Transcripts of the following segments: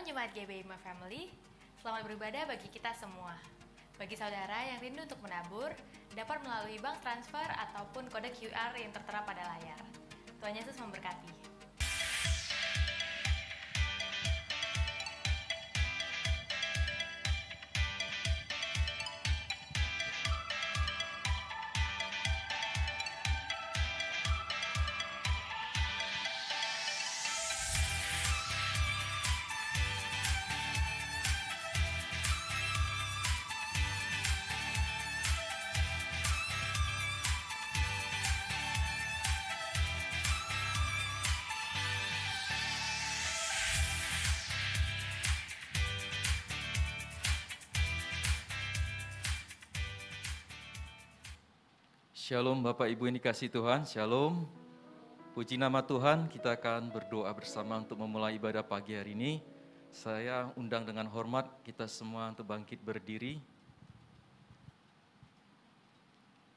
Shalom Jemaat GBI My Family, selamat beribadah bagi kita semua. Bagi saudara yang rindu untuk menabur, dapat melalui bank transfer ataupun kode QR yang tertera pada layar. Tuhan Yesus memberkati. Shalom Bapak Ibu yang dikasihi Tuhan, Shalom. Puji nama Tuhan, kita akan berdoa bersama untuk memulai ibadah pagi hari ini. Saya undang dengan hormat kita semua untuk bangkit berdiri.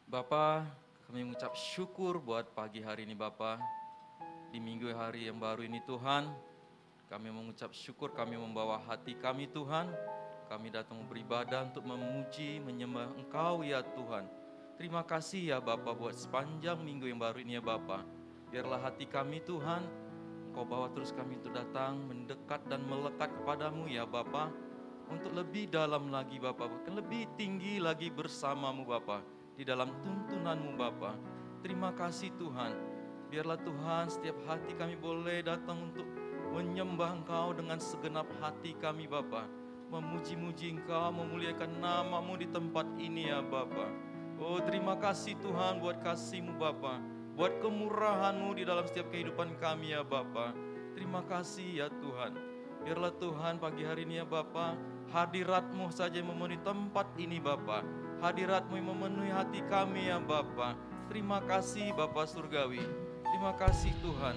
Bapak, kami mengucap syukur buat pagi hari ini Bapak. Di minggu hari yang baru ini Tuhan, kami mengucap syukur, kami membawa hati kami Tuhan. Kami datang beribadah untuk memuji, menyembah Engkau ya Tuhan. Terima kasih ya Bapa buat sepanjang minggu yang baru ini ya Bapa. Biarlah hati kami Tuhan, Engkau bawa terus kami untuk datang, mendekat dan melekat kepadamu ya Bapa. Untuk lebih dalam lagi Bapa, bahkan lebih tinggi lagi bersamamu Bapa. Di dalam tuntunanmu Bapa. Terima kasih Tuhan. Biarlah Tuhan setiap hati kami boleh datang untuk menyembah Engkau dengan segenap hati kami Bapa. Memuji-muji Engkau, memuliakan nama-Mu di tempat ini ya Bapa. Oh terima kasih Tuhan buat kasih-Mu Bapa, buat kemurahan-Mu di dalam setiap kehidupan kami ya Bapa. Terima kasih ya Tuhan. Biarlah Tuhan pagi hari ini ya Bapa, hadirat-Mu saja yang memenuhi tempat ini Bapa. Hadirat-Mu yang memenuhi hati kami ya Bapa. Terima kasih Bapa Surgawi. Terima kasih Tuhan.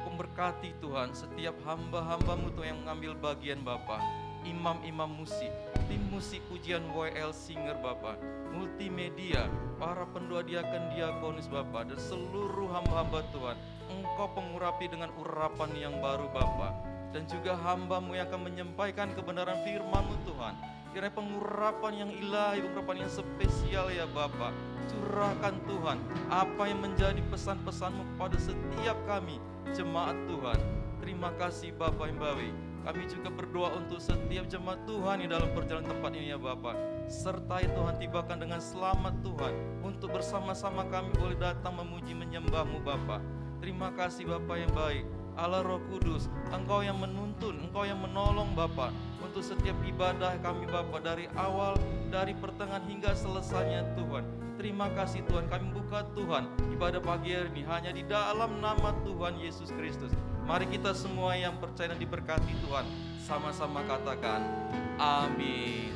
Memberkati Tuhan setiap hamba-hamba-Mu Tuhan yang mengambil bagian Bapa. Imam-imam musik, tim musik pujian WL Singer Bapa, multimedia, para pendoa diakonis Bapa, dan seluruh hamba-hamba Tuhan. Engkau pengurapi dengan urapan yang baru Bapa, dan juga hamba-Mu yang akan menyampaikan kebenaran firman-Mu Tuhan. Kiranya pengurapan yang ilahi, pengurapan yang spesial ya Bapa. Curahkan Tuhan apa yang menjadi pesan-pesan-Mu kepada setiap kami, jemaat Tuhan. Terima kasih Bapa yang baik. Kami juga berdoa untuk setiap jemaat Tuhan yang dalam perjalanan tempat ini ya Bapa. Sertai Tuhan, tibakan dengan selamat Tuhan. Untuk bersama-sama kami boleh datang memuji menyembah-Mu Bapa. Terima kasih Bapa yang baik. Allah Roh Kudus, Engkau yang menuntun, Engkau yang menolong Bapa. Untuk setiap ibadah kami Bapa, dari awal, dari pertengahan hingga selesainya Tuhan. Terima kasih Tuhan, kami buka Tuhan ibadah pagi hari ini hanya di dalam nama Tuhan Yesus Kristus. Mari kita semua yang percaya dan diberkati Tuhan, sama-sama katakan amin.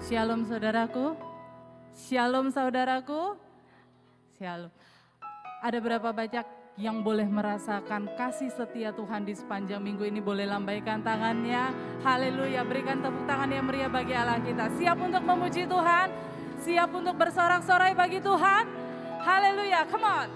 Shalom saudaraku, shalom saudaraku, shalom. Ada berapa banyak yang boleh merasakan kasih setia Tuhan di sepanjang minggu ini? Boleh lambaikan tangannya, haleluya, berikan tepuk tangan yang meriah bagi Allah kita. Siap untuk memuji Tuhan, siap untuk bersorak-sorai bagi Tuhan, haleluya, come on.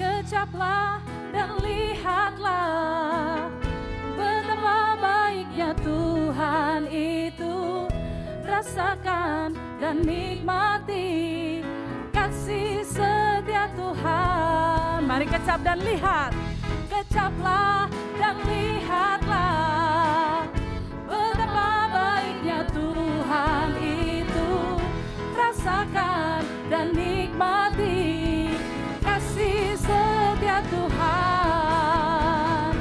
Kecaplah dan lihatlah betapa baiknya Tuhan itu. Rasakan dan nikmati kasih setia Tuhan. Mari kecap dan lihat. Kecaplah dan lihatlah betapa baiknya Tuhan itu. Rasakan dan nikmati kasih setia Tuhan,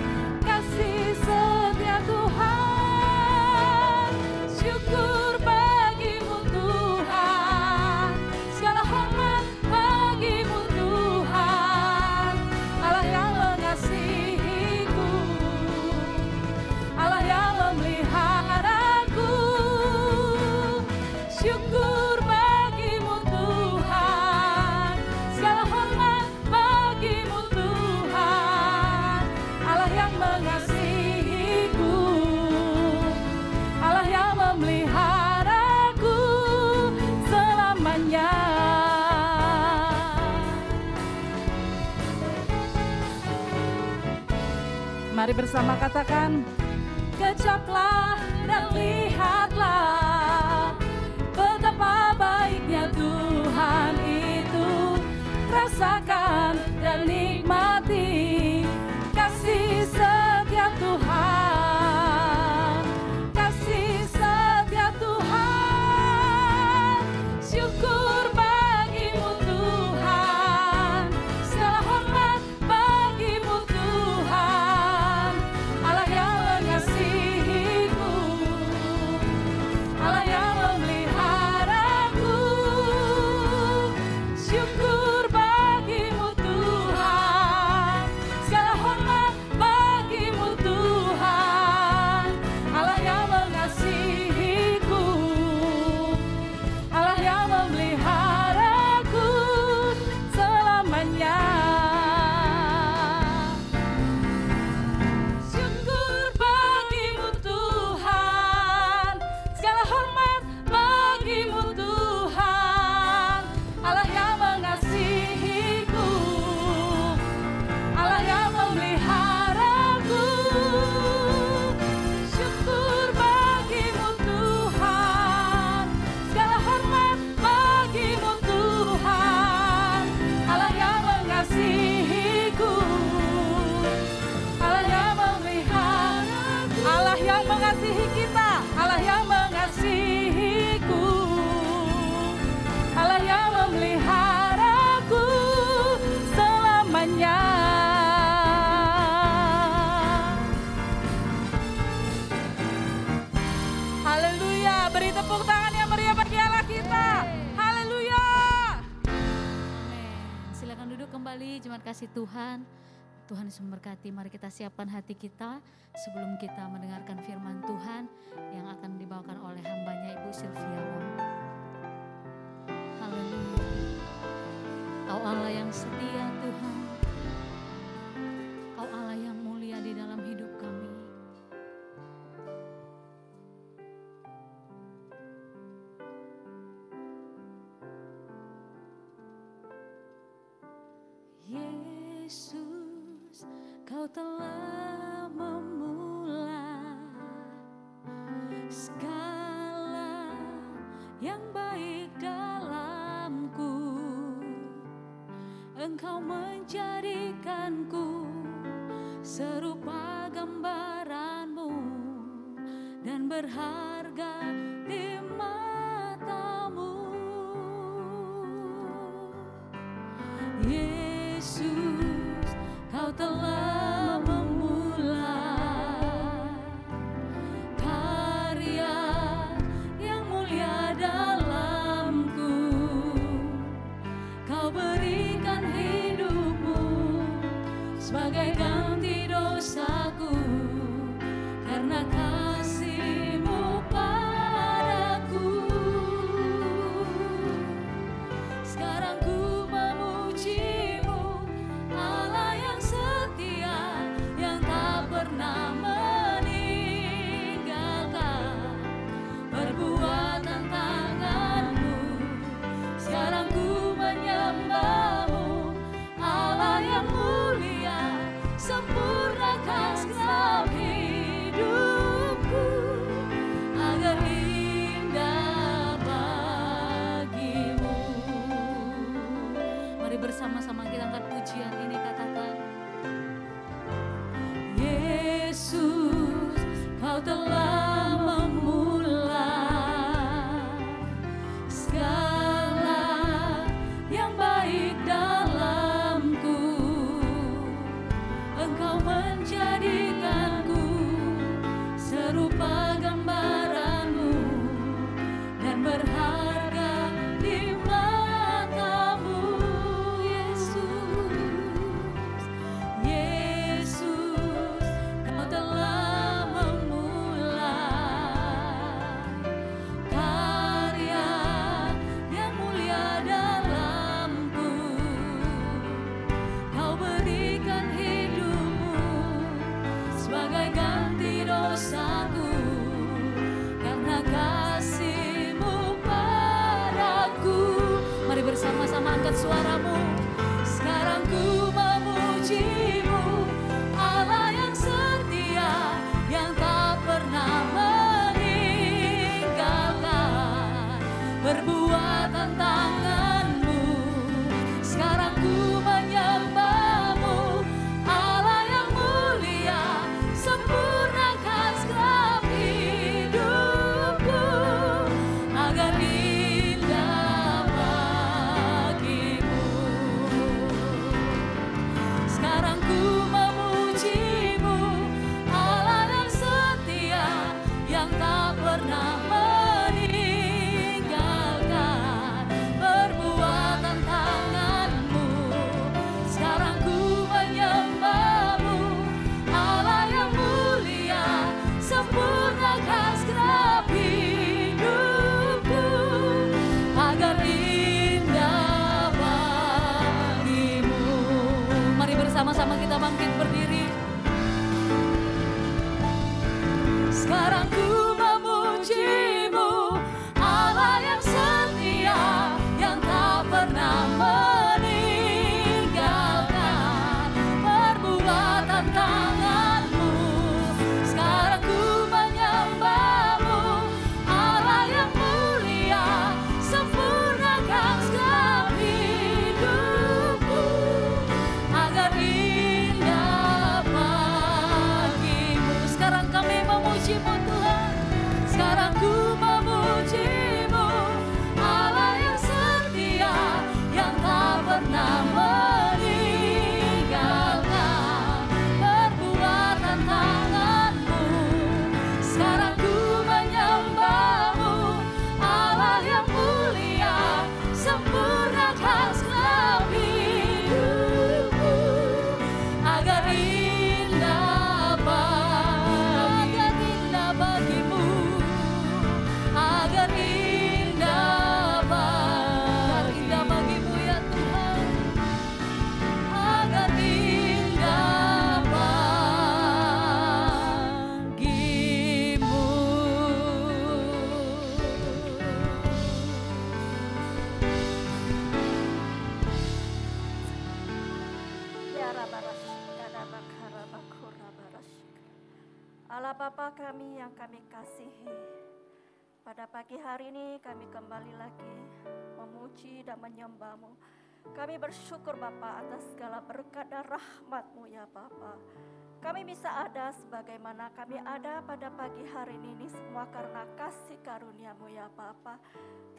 kasih setia Tuhan. Syukur bagimu Tuhan, segala hormat bagimu Tuhan. Allah yang mengasihiku, Allah yang memeliharaku. Syukur bagimu Tuhan. Mari bersama katakan, kecaplah dan lihatlah betapa baiknya Tuhan itu. Rasakan dan nikmati kasih setia Tuhan, kasih setia Tuhan. Syukur bagimu Tuhan, segala hormat bagimu Tuhan. Allah yang mengasihiku, Allah yang memeliharaku. Syukur bagimu Tuhan, segala hormat bagimu Tuhan. Allah yang mengasihiku, Allah yang memeliharaku selamanya. Syukur bagimu Tuhan, segala hormat bagimu Tuhan. Allah yang mengasihiku, Allah yang memeliharaku. Syukur bagimu Tuhan, segala hormat bagimu Tuhan. Allah yang mengasihiku, Allah yang memeliharaku. Allah yang mengasihi kita, Allah yang mengasihiku, Allah yang memeliharaku selamanya. Haleluya, beri tepuk tangan yang meriah bagi Allah kita. Haleluya. Amin. Silakan duduk kembali, jemaat kasih Tuhan. Tuhan Yesus memberkati. Mari kita siapkan hati kita sebelum kita mendengarkan firman Tuhan yang akan dibawakan oleh hambanya Ibu Sylvia Wong. Haleluya. Kau Allah yang setia Tuhan, Kau Allah yang mulia di dalam hidup kami. Yesus, Kau telah memulai segala yang baik dalamku. Engkau menjadikanku serupa gambaran-Mu dan berharga di mata-Mu. Yesus, Kau telah memulai karya yang mulia dalamku. Kau berikan hidup-Mu sebagai ganti dosaku, karena kasih-Mu padaku. Sekarang ku memuji-Mu, Allah yang setia, yang tak pernah meninggalkan perbuatan tangan-Mu. Sekarang ku menyembah-Mu, Allah yang mulia, sempurnakan segala hidupku agar indah bagi-Mu. Mari bersama-sama kita angkat pujian ini, katakan, Yesus, Kau telah memulai segala yang baik dalamku. Engkau menjadikanku serupa gambaran-Mu dan berharga di mata-Mu. Yesus, Allah Bapa kami yang kami kasihi, pada pagi hari ini kami kembali lagi memuji dan menyembah-Mu. Kami bersyukur Bapa atas segala berkat dan rahmat-Mu ya Bapa. Kami bisa ada sebagaimana kami ada pada pagi hari ini semua karena kasih karunia-Mu ya Bapa.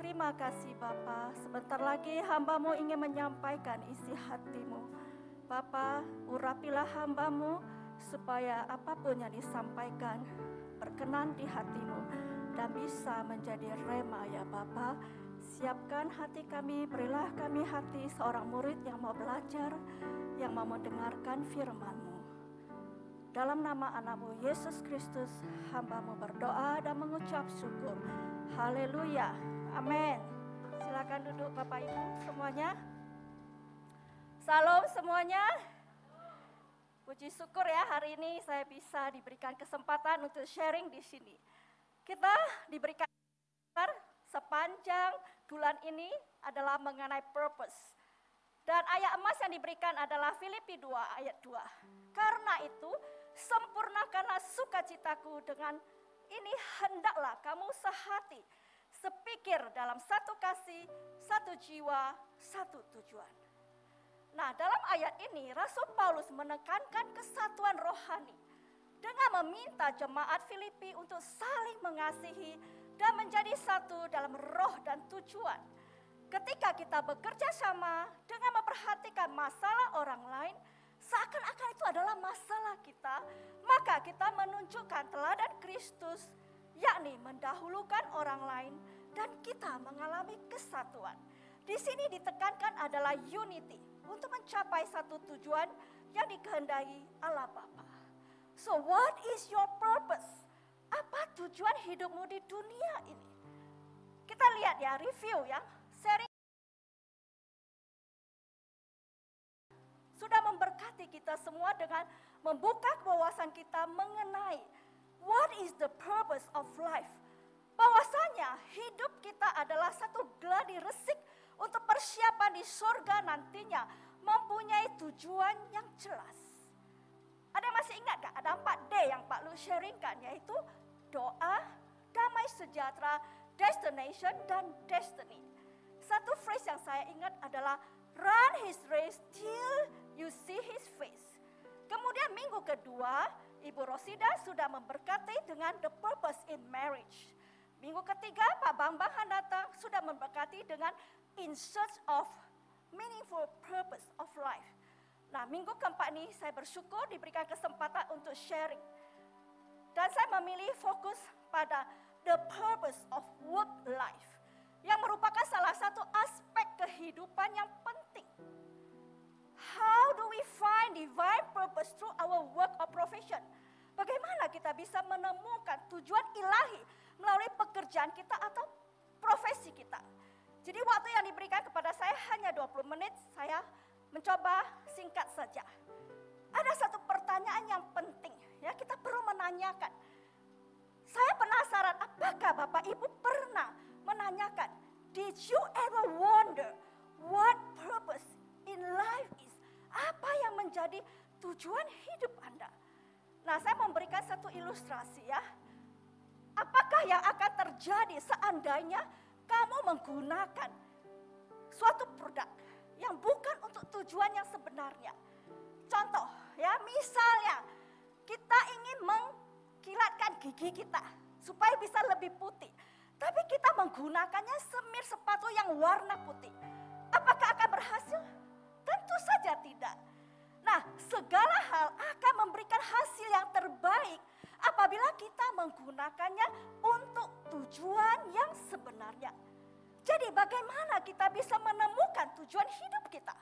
Terima kasih Bapa. Sebentar lagi hamba-Mu ingin menyampaikan isi hati-Mu. Bapa, urapilah hamba-Mu supaya apapun yang disampaikan berkenan di hati-Mu dan bisa menjadi rema ya Bapa. Siapkan hati kami, berilah kami hati seorang murid yang mau belajar, yang mau mendengarkan firman-Mu. Dalam nama anak-Mu Yesus Kristus, hamba-Mu berdoa dan mengucap syukur. Haleluya, amin. Silakan duduk Bapak Ibu semuanya. Salam semuanya. Puji syukur ya, hari ini saya bisa diberikan kesempatan untuk sharing di sini. Kita diberikan sepanjang bulan ini adalah mengenai purpose. Dan ayat emas yang diberikan adalah Filipi 2 ayat 2. Karena itu, sempurnakanlah sukacitaku dengan ini, hendaklah kamu sehati, sepikir dalam satu kasih, satu jiwa, satu tujuan. Nah, dalam ayat ini Rasul Paulus menekankan kesatuan rohani dengan meminta jemaat Filipi untuk saling mengasihi dan menjadi satu dalam roh dan tujuan. Ketika kita bekerja sama dengan memperhatikan masalah orang lain, seakan-akan itu adalah masalah kita, maka kita menunjukkan teladan Kristus, yakni mendahulukan orang lain dan kita mengalami kesatuan. Di sini ditekankan adalah unity untuk mencapai satu tujuan yang dikehendaki Allah Bapa. So what is your purpose? Apa tujuan hidupmu di dunia ini? Kita lihat ya, review ya, sharing sudah memberkati kita semua dengan membuka wawasan kita mengenai what is the purpose of life. Bahwasanya hidup kita adalah satu gladi resik untuk persiapan di surga nantinya, mempunyai tujuan yang jelas. Ada masih ingat gak? Ada 4D yang Pak Lu sharingkan, yaitu doa, damai sejahtera, destination, dan destiny. Satu phrase yang saya ingat adalah run his race till you see his face. Kemudian minggu kedua, Ibu Rosida sudah memberkati dengan the purpose in marriage. Minggu ketiga, Pak Bambang Handata sudah memberkati dengan in search of meaningful purpose of life. Nah, minggu keempat ini saya bersyukur diberikan kesempatan untuk sharing. Dan saya memilih fokus pada the purpose of work life, yang merupakan salah satu aspek kehidupan yang penting. How do we find divine purpose through our work or profession? Bagaimana kita bisa menemukan tujuan ilahi melalui pekerjaan kita atau profesi kita? Jadi waktu yang diberikan kepada saya hanya 20 menit, saya mencoba singkat saja. Ada satu pertanyaan yang penting, ya kita perlu menanyakan. Saya penasaran, apakah Bapak Ibu pernah menanyakan, did you ever wonder what purpose in life is? Apa yang menjadi tujuan hidup Anda? Nah, saya memberikan satu ilustrasi ya. Apakah yang akan terjadi seandainya kamu menggunakan suatu produk yang bukan untuk tujuan yang sebenarnya? Contoh ya, misalnya kita ingin mengkilatkan gigi kita supaya bisa lebih putih. Tapi kita menggunakannya semir sepatu yang warna putih. Apakah akan berhasil? Tentu saja tidak. Nah, segala hal akan memberikan hasil yang terbaik apabila kita menggunakannya untuk tujuan yang sebenarnya. Jadi bagaimana kita bisa menemukan tujuan hidup kita?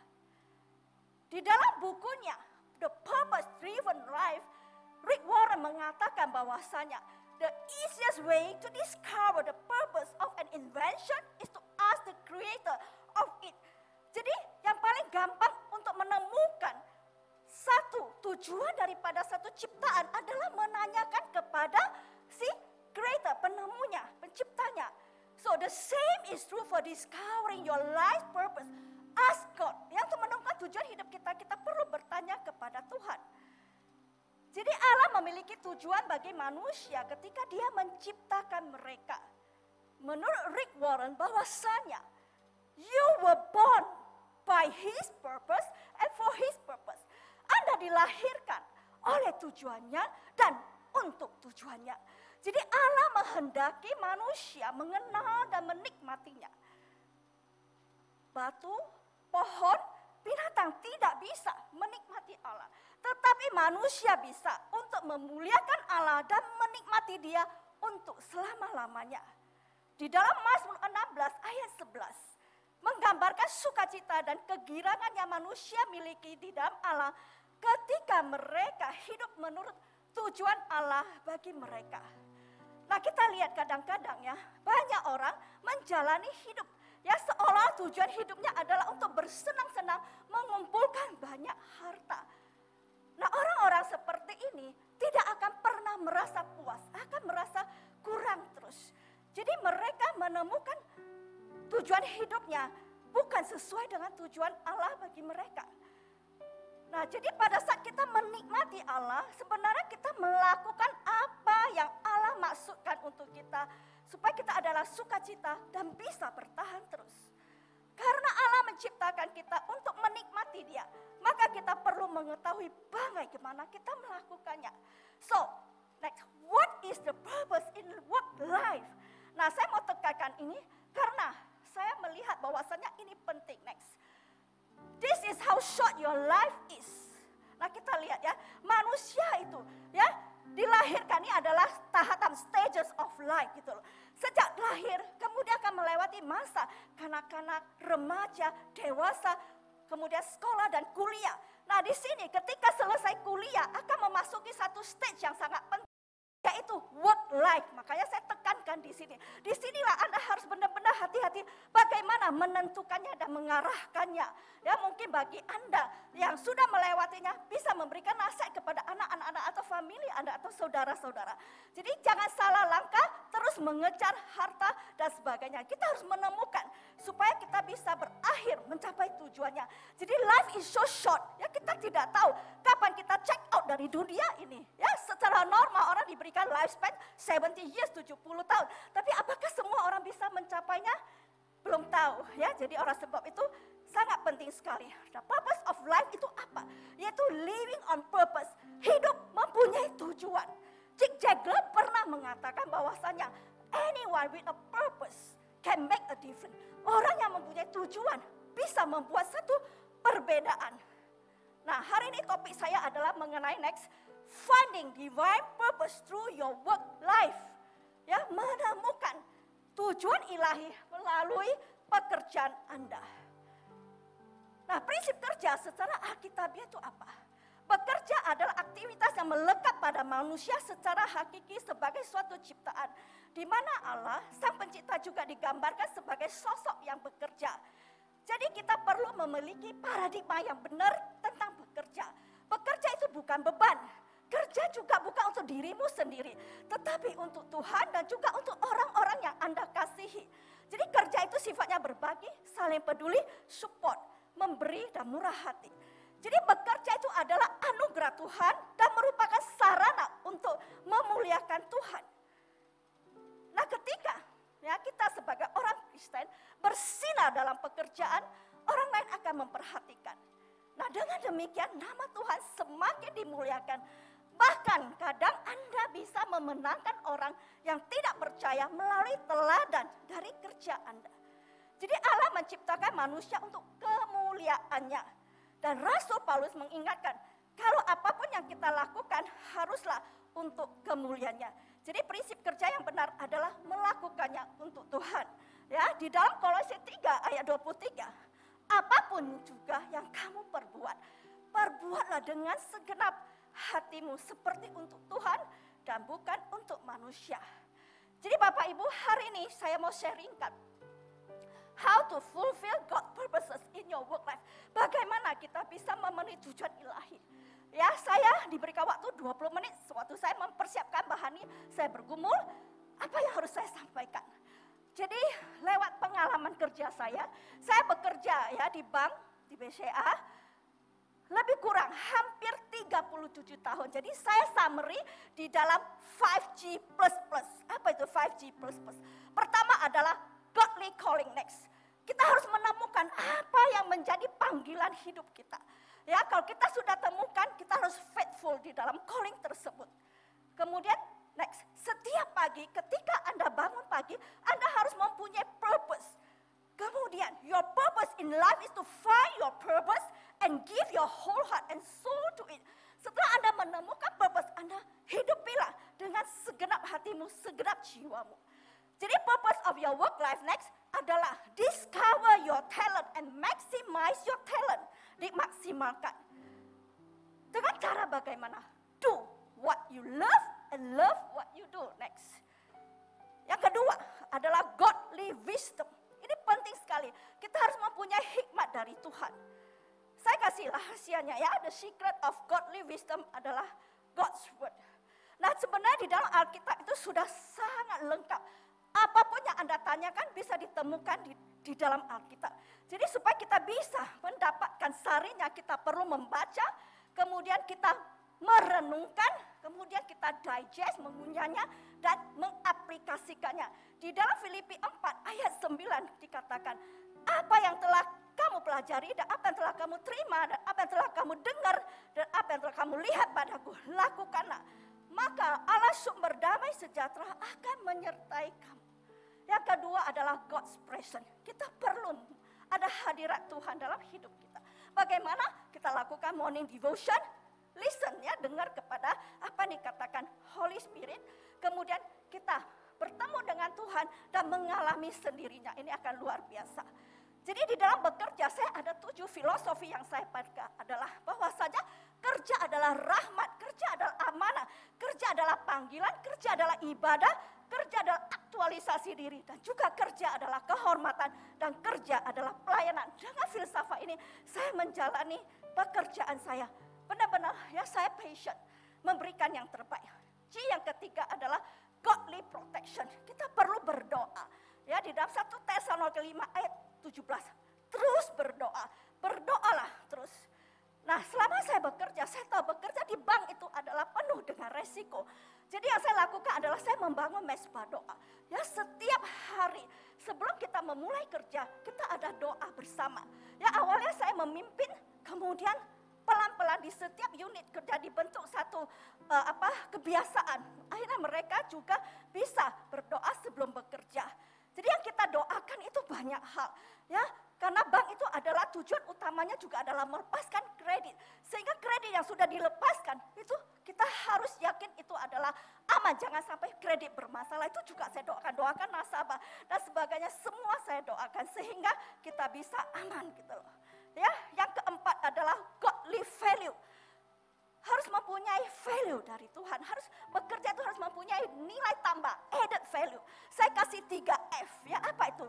Di dalam bukunya The Purpose Driven Life, Rick Warren mengatakan bahwasanya the easiest way to discover the purpose of an invention is to ask the creator of it. Jadi yang paling gampang untuk menemukan satu tujuan daripada satu ciptaan adalah menanyakan kepada si creator, penemunya, penciptanya. So the same is true for discovering your life purpose. Ask God. Yang untuk menemukan tujuan hidup kita, kita perlu bertanya kepada Tuhan. Jadi Allah memiliki tujuan bagi manusia ketika dia menciptakan mereka. Menurut Rick Warren bahwasanya you were born by his purpose and for his purpose. Anda dilahirkan oleh tujuannya dan untuk tujuannya. Jadi Allah menghendaki manusia mengenal dan menikmatinya. Batu, pohon, binatang tidak bisa menikmati Allah. Tetapi manusia bisa untuk memuliakan Allah dan menikmati Dia untuk selama-lamanya. Di dalam Mazmur 16 ayat 11 menggambarkan sukacita dan kegirangan yang manusia miliki di dalam Allah ketika mereka hidup menurut tujuan Allah bagi mereka. Nah, kita lihat kadang-kadang ya, banyak orang menjalani hidup ya seolah tujuan hidupnya adalah untuk bersenang-senang mengumpulkan banyak harta. Nah, orang-orang seperti ini tidak akan pernah merasa puas, akan merasa kurang terus. Jadi mereka menemukan tujuan hidupnya bukan sesuai dengan tujuan Allah bagi mereka. Nah, jadi pada saat kita menikmati Allah, sebenarnya kita melakukan apa yang Allah maksudkan untuk kita, supaya kita adalah sukacita dan bisa bertahan terus. Karena Allah menciptakan kita untuk menikmati Dia, maka kita perlu mengetahui bagaimana kita melakukannya. So, next, what is the purpose in work life? Nah, saya mau tekankan ini karena saya melihat bahwasannya ini penting. Next. This is how short your life is. Nah, kita lihat ya, manusia itu ya dilahirkan ini adalah tahapan stages of life gitu loh. Sejak lahir kemudian akan melewati masa kanak-kanak, remaja, dewasa, kemudian sekolah dan kuliah. Nah, di sini ketika selesai kuliah akan memasuki satu stage yang sangat penting, yaitu work life. Makanya saya tekankan di sini. Di sinilah Anda harus benar-benar hati-hati bagaimana menentukannya dan mengarahkannya. Ya, mungkin bagi Anda yang sudah melewatinya bisa memberikan nasihat kepada anak-anak atau famili Anda atau saudara-saudara. Jadi jangan salah langkah terus mengejar harta dan sebagainya. Kita harus menemukan supaya kita bisa berakhir mencapai tujuannya. Jadi life is so short. Ya, kita tidak tahu kapan kita check out dari dunia ini. Ya, secara normal orang diberikan lifespan 70 years, 70 tahun. Tapi apakah semua orang bisa mencapainya? Belum tahu ya. Jadi oleh sebab itu sangat penting sekali. The purpose of life itu apa? Yaitu living on purpose. Hidup mempunyai tujuan. Zig Ziglar pernah mengatakan bahwasanya anyone with a purpose can make a difference. Orang yang mempunyai tujuan bisa membuat satu perbedaan. Nah, hari ini topik saya adalah mengenai next, finding divine purpose through your work life. Ya, menemukan tujuan ilahi melalui pekerjaan Anda. Nah, prinsip kerja secara alkitabiah itu apa? Bekerja adalah aktivitas yang melekat pada manusia secara hakiki sebagai suatu ciptaan. Di mana Allah, Sang Pencipta juga digambarkan sebagai sosok yang bekerja. Jadi kita perlu memiliki paradigma yang benar tentang bekerja. Bekerja itu bukan beban. Kerja juga bukan untuk dirimu sendiri, tetapi untuk Tuhan dan juga untuk orang-orang yang Anda kasihi. Jadi kerja itu sifatnya berbagi, saling peduli, support, memberi dan murah hati. Jadi bekerja itu adalah anugerah Tuhan dan merupakan sarana untuk memuliakan Tuhan. Nah, ketika ya kita sebagai orang Kristen bersinar dalam pekerjaan, orang lain akan memperhatikan. Nah, dengan demikian nama Tuhan semakin dimuliakan. Bahkan kadang Anda bisa memenangkan orang yang tidak percaya melalui teladan dari kerja Anda. Jadi Allah menciptakan manusia untuk kemuliaannya. Dan Rasul Paulus mengingatkan, kalau apapun yang kita lakukan haruslah untuk kemuliaannya. Jadi prinsip kerja yang benar adalah melakukannya untuk Tuhan. Ya, di dalam Kolose 3 ayat 23, apapun juga yang kamu perbuat, perbuatlah dengan segenap hatimu seperti untuk Tuhan dan bukan untuk manusia. Jadi Bapak Ibu, hari ini saya mau sharingkan how to fulfill God's purposes in your work life. Bagaimana kita bisa memenuhi tujuan ilahi. Ya, saya diberikan waktu 20 menit sewaktu saya mempersiapkan bahan ini, saya bergumul apa yang harus saya sampaikan. Jadi lewat pengalaman kerja saya bekerja ya di bank, di BCA. lebih kurang hampir 37 tahun. Jadi saya summary di dalam 5G++. Apa itu 5G++? Pertama adalah godly calling next. Kita harus menemukan apa yang menjadi panggilan hidup kita. Ya, kalau kita sudah temukan, kita harus faithful di dalam calling tersebut. Kemudian next, setiap pagi ketika Anda bangun pagi, Anda harus mempunyai purpose. Kemudian, your purpose in life is to find your purpose and give your whole heart and soul to it. Setelah Anda menemukan purpose Anda, hidupilah dengan segenap hatimu, segenap jiwamu. Jadi purpose of your work life next adalah discover your talent and maximize your talent. Dimaksimalkan. Dengan cara bagaimana? Do what you love and love what you do next. Yang kedua adalah godly wisdom. Ini penting sekali. Kita harus mempunyai hikmat dari Tuhan. Saya kasih rahasianya ya. The secret of godly wisdom adalah God's word. Nah, sebenarnya di dalam Alkitab itu sudah sangat lengkap. Apapun yang Anda tanyakan bisa ditemukan di dalam Alkitab. Jadi supaya kita bisa mendapatkan sarinya, kita perlu membaca, kemudian kita merenungkan, kemudian kita digest, mengunyahnya, dan mengaplikasikannya. Di dalam Filipi 4 ayat 9 dikatakan, apa yang telah kamu pelajari, dan apa yang telah kamu terima, dan apa yang telah kamu dengar, dan apa yang telah kamu lihat padaku, lakukanlah. Maka Allah sumber damai sejahtera akan menyertai kamu. Yang kedua adalah God's presence. Kita perlu ada hadirat Tuhan dalam hidup kita. Bagaimana kita lakukan morning devotion? Listen ya, dengar kepada apa yang dikatakan Holy Spirit. Kemudian kita bertemu dengan Tuhan dan mengalami sendirinya. Ini akan luar biasa. Jadi di dalam bekerja saya ada 7 filosofi yang saya pegang adalah bahwa saja kerja adalah rahmat, kerja adalah amanah, kerja adalah panggilan, kerja adalah ibadah, kerja adalah aktualisasi diri, dan juga kerja adalah kehormatan, dan kerja adalah pelayanan. Dengan filsafat ini saya menjalani pekerjaan saya. Benar-benar ya saya passion, memberikan yang terbaik. G yang ketiga adalah godly protection. Kita perlu berdoa. Ya, di dalam 1 Tesalonika 5 ayat 17. Terus berdoa. Berdoalah terus. Nah, selama saya bekerja, saya tahu bekerja di bank itu adalah penuh dengan resiko. Jadi yang saya lakukan adalah saya membangun mesbah doa. Ya, setiap hari sebelum kita memulai kerja, kita ada doa bersama. Ya, awalnya saya memimpin, kemudian pelan-pelan di setiap unit kerja dibentuk satu kebiasaan. Akhirnya mereka juga bisa berdoa sebelum bekerja. Jadi yang kita doakan itu banyak hal, ya. Karena bank itu adalah tujuan utamanya juga adalah melepaskan kredit. Sehingga kredit yang sudah dilepaskan itu kita harus yakin itu adalah aman. Jangan sampai kredit bermasalah. Itu juga saya doakan nasabah dan sebagainya. Semua saya doakan sehingga kita bisa aman gitu loh. Ya, yang keempat adalah godly value. Harus mempunyai value dari Tuhan. Harus bekerja itu harus mempunyai nilai tambah, added value. Saya kasih 3F. Ya, apa itu?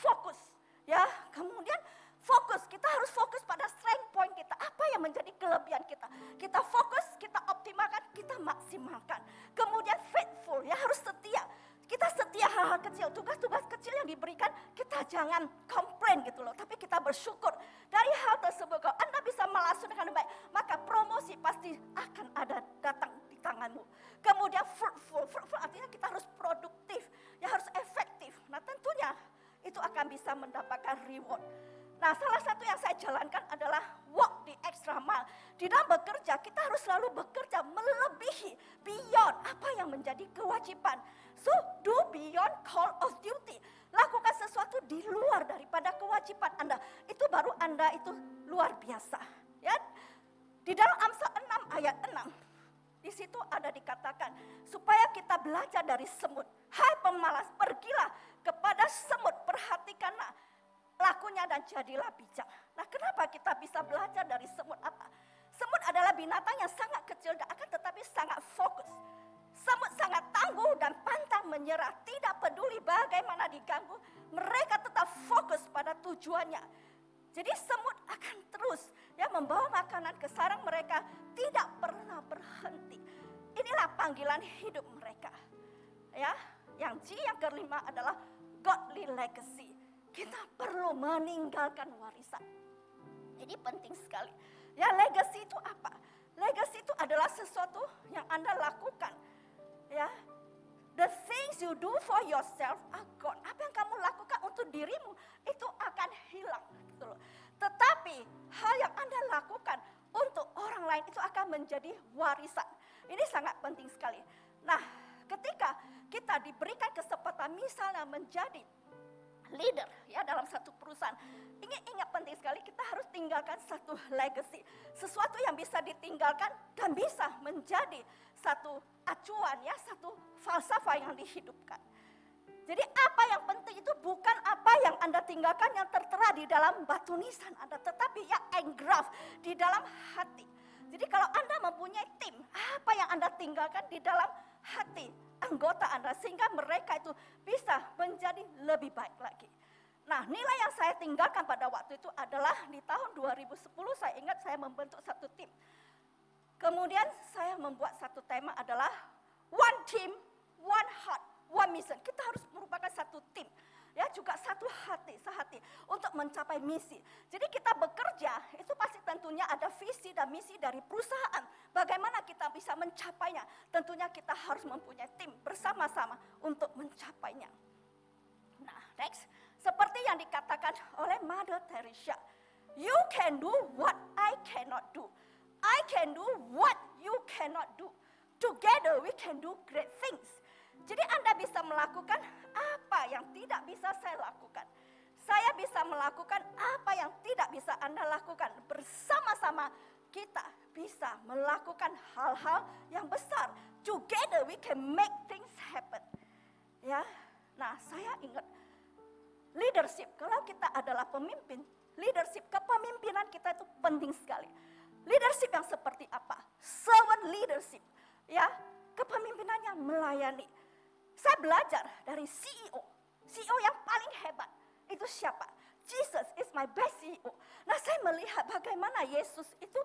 Fokus. Ya, kemudian fokus. Kita harus fokus pada strength point kita. Apa yang menjadi kelebihan kita? Kita fokus, kita optimalkan, kita maksimalkan. Kemudian faithful. Ya, harus setia. Kita setia hal-hal kecil, tugas-tugas kecil yang diberikan, kita jangan komplain gitu loh. Tapi kita bersyukur dari hal tersebut. Kalau Anda bisa melaksanakan dengan baik, maka promosi pasti akan ada datang di tanganmu. Kemudian fruitful. Fruitful artinya kita harus produktif, ya harus efektif. Nah, tentunya itu akan bisa mendapatkan reward. Nah, salah satu yang saya jalankan adalah walk the extra mile. Di dalam bekerja, kita harus selalu bekerja melebihi, beyond apa yang menjadi kewajiban. So, do beyond call of duty. Lakukan sesuatu di luar daripada kewajiban Anda. Itu baru Anda itu luar biasa. Ya, di dalam Amsal 6 ayat 6, di situ ada dikatakan, supaya kita belajar dari semut. Hai pemalas, pergilah kepada semut, perhatikanlah lakunya dan jadilah bijak. Nah, kenapa kita bisa belajar dari semut apa? Semut adalah binatang yang sangat kecil dan akan tetapi sangat fokus. Semut sangat tangguh dan pantang menyerah, tidak peduli bagaimana diganggu, mereka tetap fokus pada tujuannya. Jadi semut akan terus ya membawa makanan ke sarang mereka, tidak pernah berhenti. Inilah panggilan hidup mereka. Ya, yang G yang kelima adalah godly legacy. Kita perlu meninggalkan warisan. Jadi penting sekali. Ya, legacy itu apa? Legacy itu adalah sesuatu yang Anda lakukan. Ya, the things you do for yourself are gone. Apa yang kamu lakukan untuk dirimu itu akan hilang. Gitu loh. Tetapi hal yang Anda lakukan untuk orang lain itu akan menjadi warisan. Ini sangat penting sekali. Nah, ketika kita diberikan kesempatan misalnya menjadi leader ya dalam satu perusahaan, ingat penting sekali kita harus tinggalkan satu legacy, sesuatu yang bisa ditinggalkan dan bisa menjadi satu acuan ya, satu falsafah yang dihidupkan. Jadi apa yang penting itu bukan apa yang Anda tinggalkan yang tertera di dalam batu nisan Anda, tetapi yang engrave di dalam hati. Jadi kalau Anda mempunyai tim, apa yang Anda tinggalkan di dalam hati anggota Anda sehingga mereka itu bisa menjadi lebih baik lagi. Nah, nilai yang saya tinggalkan pada waktu itu adalah di tahun 2010 saya ingat saya membentuk satu tim. Kemudian saya membuat satu tema adalah one team, one heart, one mission. Kita harus merupakan satu tim. Ya, juga satu hati, sehati untuk mencapai misi. Jadi kita bekerja, itu pasti tentunya ada visi dan misi dari perusahaan. Bagaimana kita bisa mencapainya? Tentunya kita harus mempunyai tim bersama-sama untuk mencapainya. Nah, next. Seperti yang dikatakan oleh Mother Teresa. You can do what I cannot do. I can do what you cannot do. Together we can do great things. Jadi Anda bisa melakukan apa yang tidak bisa saya lakukan. Saya bisa melakukan apa yang tidak bisa Anda lakukan. Bersama-sama kita bisa melakukan hal-hal yang besar. Together we can make things happen. Ya, nah saya ingat leadership. Kalau kita adalah pemimpin, leadership, kepemimpinan kita itu penting sekali. Leadership yang seperti apa? Servant leadership. Ya, kepemimpinannya melayani. Saya belajar dari CEO yang paling hebat. Itu siapa? Jesus is my best CEO. Nah, saya melihat bagaimana Yesus itu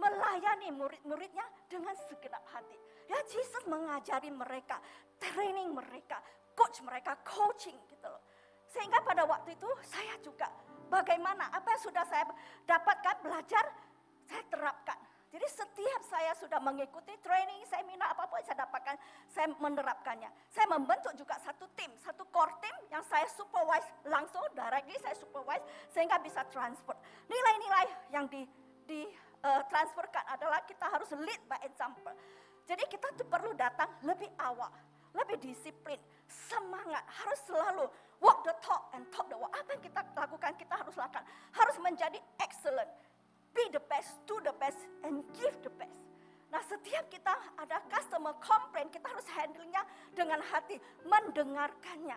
melayani murid-muridnya dengan segenap hati. Ya, Jesus mengajari mereka, training mereka, coach mereka, coaching gitu loh. Sehingga pada waktu itu saya juga bagaimana apa yang sudah saya dapatkan, belajar, saya terapkan. Jadi setiap saya sudah mengikuti training, seminar, apapun yang saya dapatkan, saya menerapkannya. Saya membentuk juga satu tim, satu core team yang saya supervise langsung, directly saya supervise, sehingga bisa transfer. Nilai-nilai yang transferkan adalah kita harus lead by example. Jadi kita tuh perlu datang lebih awal, lebih disiplin, semangat, harus selalu walk the talk and talk the walk. Apa yang kita lakukan, kita harus lakukan. Harus menjadi excellent. Be the best, do the best, and give the best. Nah, setiap kita ada customer complain, kita harus handle-nya dengan hati, mendengarkannya.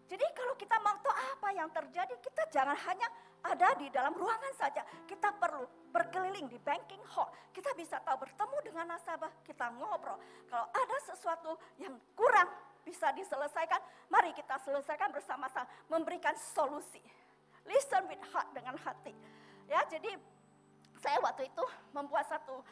Jadi kalau kita mau tahu apa yang terjadi, kita jangan hanya ada di dalam ruangan saja. Kita perlu berkeliling di banking hall. Kita bisa tahu bertemu dengan nasabah, kita ngobrol. Kalau ada sesuatu yang kurang bisa diselesaikan, mari kita selesaikan bersama-sama, memberikan solusi. Listen with heart, dengan hati. Ya, jadi saya waktu itu membuat satu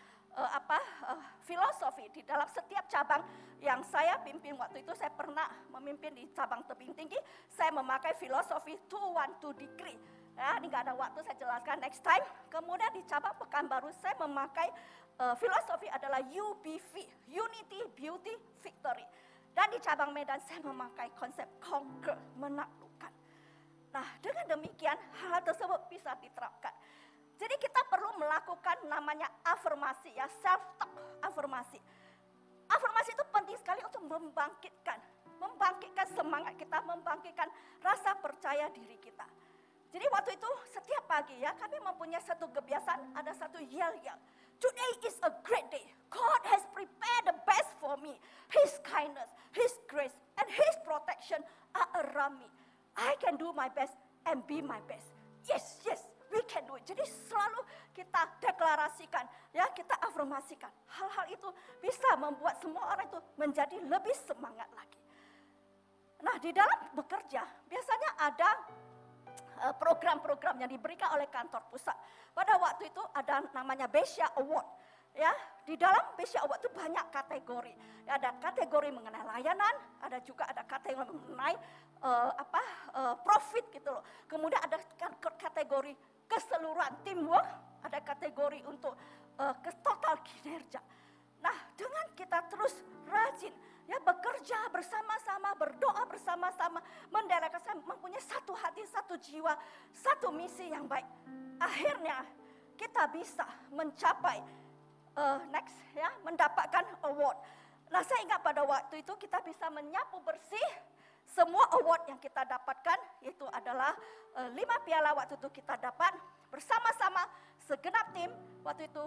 filosofi di dalam setiap cabang yang saya pimpin. Waktu itu saya pernah memimpin di cabang tebing tinggi. Saya memakai filosofi 212 degree. Ya, ini nggak ada waktu saya jelaskan next time. Kemudian di cabang Pekanbaru saya memakai filosofi adalah UBV, Unity, Beauty, Victory. Dan di cabang Medan saya memakai konsep conquer, menaklukkan. Nah, dengan demikian hal tersebut bisa diterapkan. Jadi kita perlu melakukan namanya afirmasi ya, self-talk, afirmasi. Afirmasi itu penting sekali untuk membangkitkan semangat kita, membangkitkan rasa percaya diri kita. Jadi waktu itu setiap pagi ya, kami mempunyai satu kebiasaan, ada satu yell-yell. Today is a great day. God has prepared the best for me. His kindness, His grace, and His protection are around me. I can do my best and be my best. Yes, we can do it. Jadi selalu kita deklarasikan, ya kita afirmasikan. Hal-hal itu bisa membuat semua orang itu menjadi lebih semangat lagi. Nah, di dalam bekerja biasanya ada program-program yang diberikan oleh kantor pusat. Pada waktu itu ada namanya Besia Award. Ya, di dalam Besia Award itu banyak kategori. Ya, ada kategori mengenai layanan, ada juga ada kategori mengenai profit gitu loh. Kemudian ada kategori keseluruhan teamwork, ada kategori untuk total kinerja. Nah, dengan kita terus rajin ya bekerja bersama-sama, berdoa bersama-sama, mendedikasikan, mempunyai satu hati, satu jiwa, satu misi yang baik. Akhirnya kita bisa mencapai mendapatkan award. Nah, saya ingat pada waktu itu kita bisa menyapu bersih semua award yang kita dapatkan, itu adalah 5 piala waktu itu kita dapat bersama-sama segenap tim. Waktu itu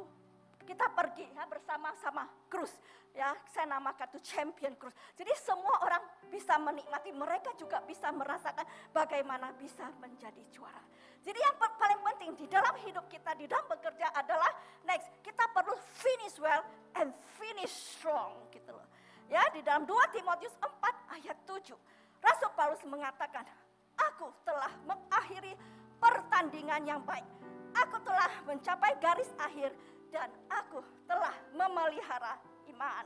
kita pergi ya bersama-sama cruise, ya saya namakan itu champion cruise. Jadi semua orang bisa menikmati, mereka juga bisa merasakan bagaimana bisa menjadi juara. Jadi yang paling penting di dalam hidup kita, di dalam bekerja adalah next, kita perlu finish well and finish strong gitu loh. Ya, di dalam 2 Timotius 4 ayat 7, Rasul Paulus mengatakan, aku telah mengakhiri pertandingan yang baik. Aku telah mencapai garis akhir dan aku telah memelihara iman.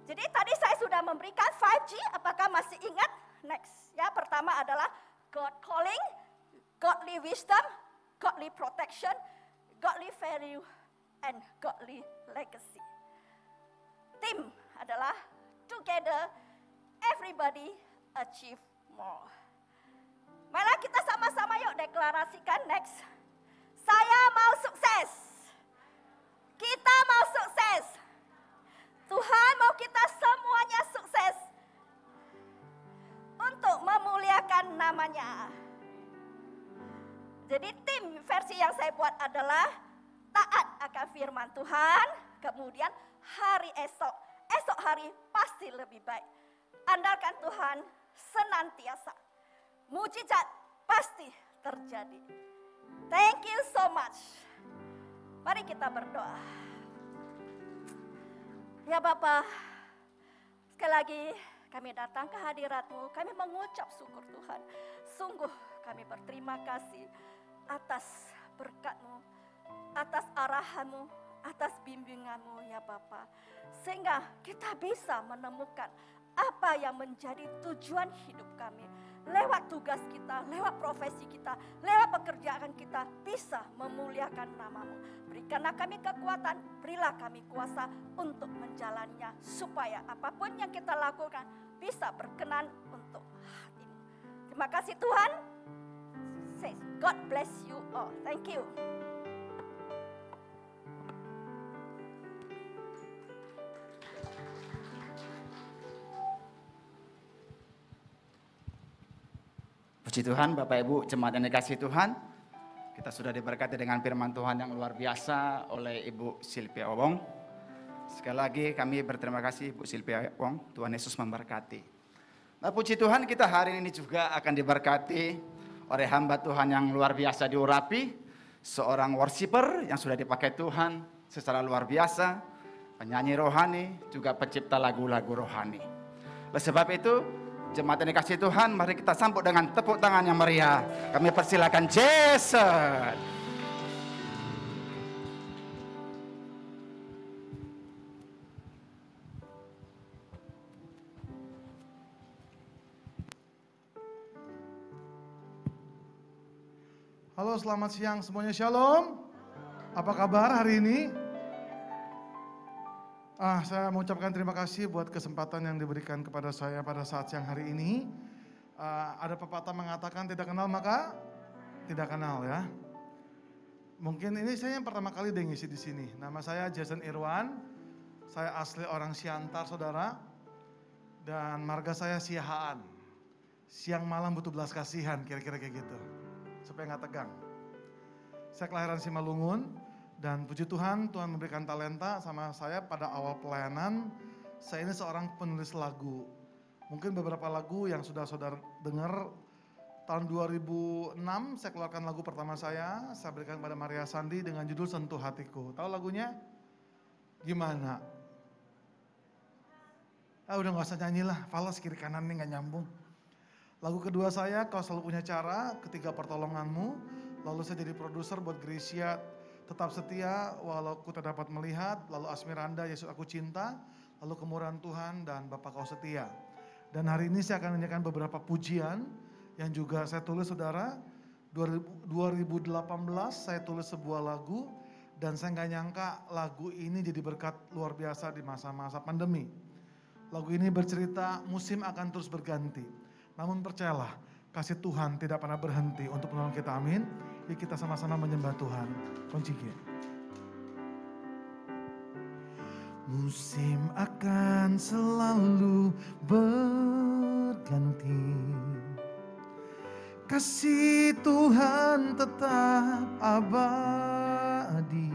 Jadi tadi saya sudah memberikan 5G, apakah masih ingat? Next, ya pertama adalah God calling, godly wisdom, godly protection, godly value, and godly legacy. Tim adalah together, everybody achieve more. Marilah kita sama-sama yuk deklarasikan next. Saya mau sukses. Kita mau sukses. Tuhan mau kita semuanya sukses. Untuk memuliakan namanya. Jadi tim versi yang saya buat adalah taat akan firman Tuhan. Kemudian hari esok hari pasti lebih baik. Andalkan Tuhan senantiasa. Mujizat pasti terjadi. Thank you so much. Mari kita berdoa. Ya Bapa, sekali lagi kami datang ke hadirat-Mu, kami mengucap syukur Tuhan. Sungguh kami berterima kasih atas berkat-Mu, atas arahan-Mu, atas bimbingan-Mu ya Bapa. Sehingga kita bisa menemukan apa yang menjadi tujuan hidup kami. Lewat tugas kita, lewat profesi kita, lewat pekerjaan kita bisa memuliakan nama-Mu. Berikanlah kami kekuatan, berilah kami kuasa untuk menjalaninya. Supaya apapun yang kita lakukan bisa berkenan untuk hati-Mu. Terima kasih Tuhan. God bless you all. Thank you. Puji Tuhan, Bapak Ibu jemaat yang dikasihi Tuhan, kita sudah diberkati dengan firman Tuhan yang luar biasa oleh Ibu Silvia Wong. Sekali lagi kami berterima kasih Ibu Silvia Wong, Tuhan Yesus memberkati. Nah, puji Tuhan, kita hari ini juga akan diberkati oleh hamba Tuhan yang luar biasa di Urapi, seorang worshiper yang sudah dipakai Tuhan secara luar biasa, penyanyi rohani, juga pencipta lagu-lagu rohani. Oleh sebab itu, jemaat yang dikasihi Tuhan, mari kita sambut dengan tepuk tangan yang meriah. Kami persilakan Jason. Halo, selamat siang semuanya, shalom. Apa kabar hari ini? Saya mengucapkan terima kasih buat kesempatan yang diberikan kepada saya pada saat siang hari ini. Ada pepatah mengatakan tidak kenal maka tidak kenal ya. Mungkin ini saya yang pertama kali ngisi di sini. Nama saya Jason Irwan. Saya asli orang Siantar, saudara. Dan marga saya Siahaan. Siang malam butuh belas kasihan, kira-kira kayak gitu. Supaya nggak tegang. Saya kelahiran Simalungun. Dan puji Tuhan, Tuhan memberikan talenta sama saya pada awal pelayanan. Saya ini seorang penulis lagu. Mungkin beberapa lagu yang sudah saudara dengar. Tahun 2006 saya keluarkan lagu pertama saya berikan kepada Maria Sandi dengan judul Sentuh Hatiku. Tahu lagunya? Gimana? Udah gak usah nyanyi lah, falas kiri kanan nih gak nyambung. Lagu kedua saya, Kau Selalu Punya Cara, Ketiga Pertolonganmu. Lalu saya jadi produser buat Gracia, Tetap Setia, Walau Ku Tak Dapat Melihat. Lalu Asmiranda, Yesus Aku Cinta. Lalu Kemurahan Tuhan dan Bapa Kau Setia. Dan hari ini saya akan menyanyikan beberapa pujian yang juga saya tulis saudara. 2018 saya tulis sebuah lagu dan saya nggak nyangka lagu ini jadi berkat luar biasa di masa-masa pandemi. Lagu ini bercerita musim akan terus berganti. Namun percayalah, kasih Tuhan tidak pernah berhenti untuk menolong kita, amin. Yuk kita sama-sama menyembah Tuhan. Kunci G. Musim akan selalu berganti, kasih Tuhan tetap abadi,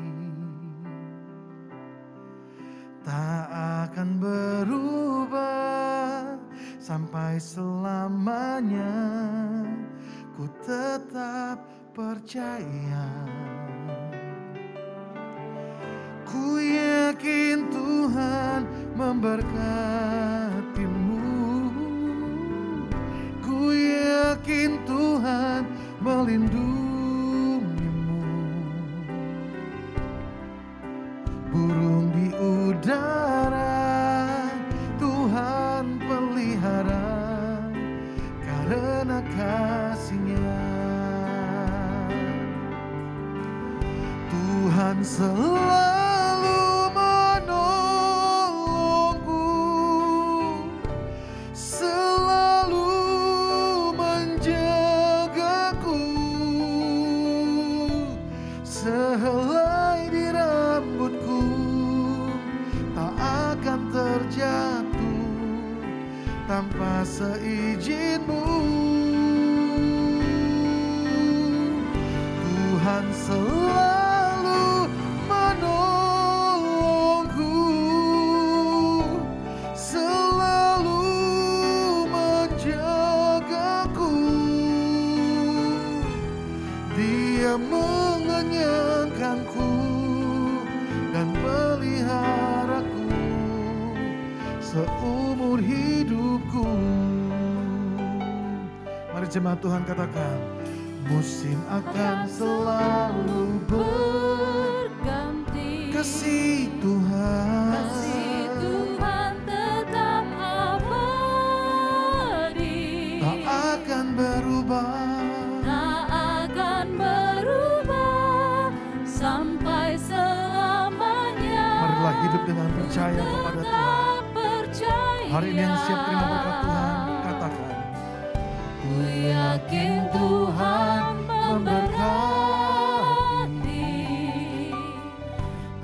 tak akan berubah sampai selamanya, ku tetap percaya. Ku yakin Tuhan memberkatimu, ku yakin Tuhan melindungimu. Burung di udara Tuhan pelihara karena kasih-Nya. Tuhan selalu menolongku, selalu menjagaku, sehelai di rambutku tak akan terjatuh tanpa seizin-Mu. Tuhan selalu menolongku, selalu menjagaku, Dia mengenyangkanku dan peliharaku seumur hidupku. Mari jemaat Tuhan katakan, musim akan selalu berganti, kasih Tuhan, kasih Tuhan tetap abadi, tak akan berubah, tak akan berubah sampai selamanya. Marilah hidup dengan percaya kepada Tuhan. Percaya. Hari ini yang siap terima berkat Tuhan, katakan, ku yakin Tuhan memberkati,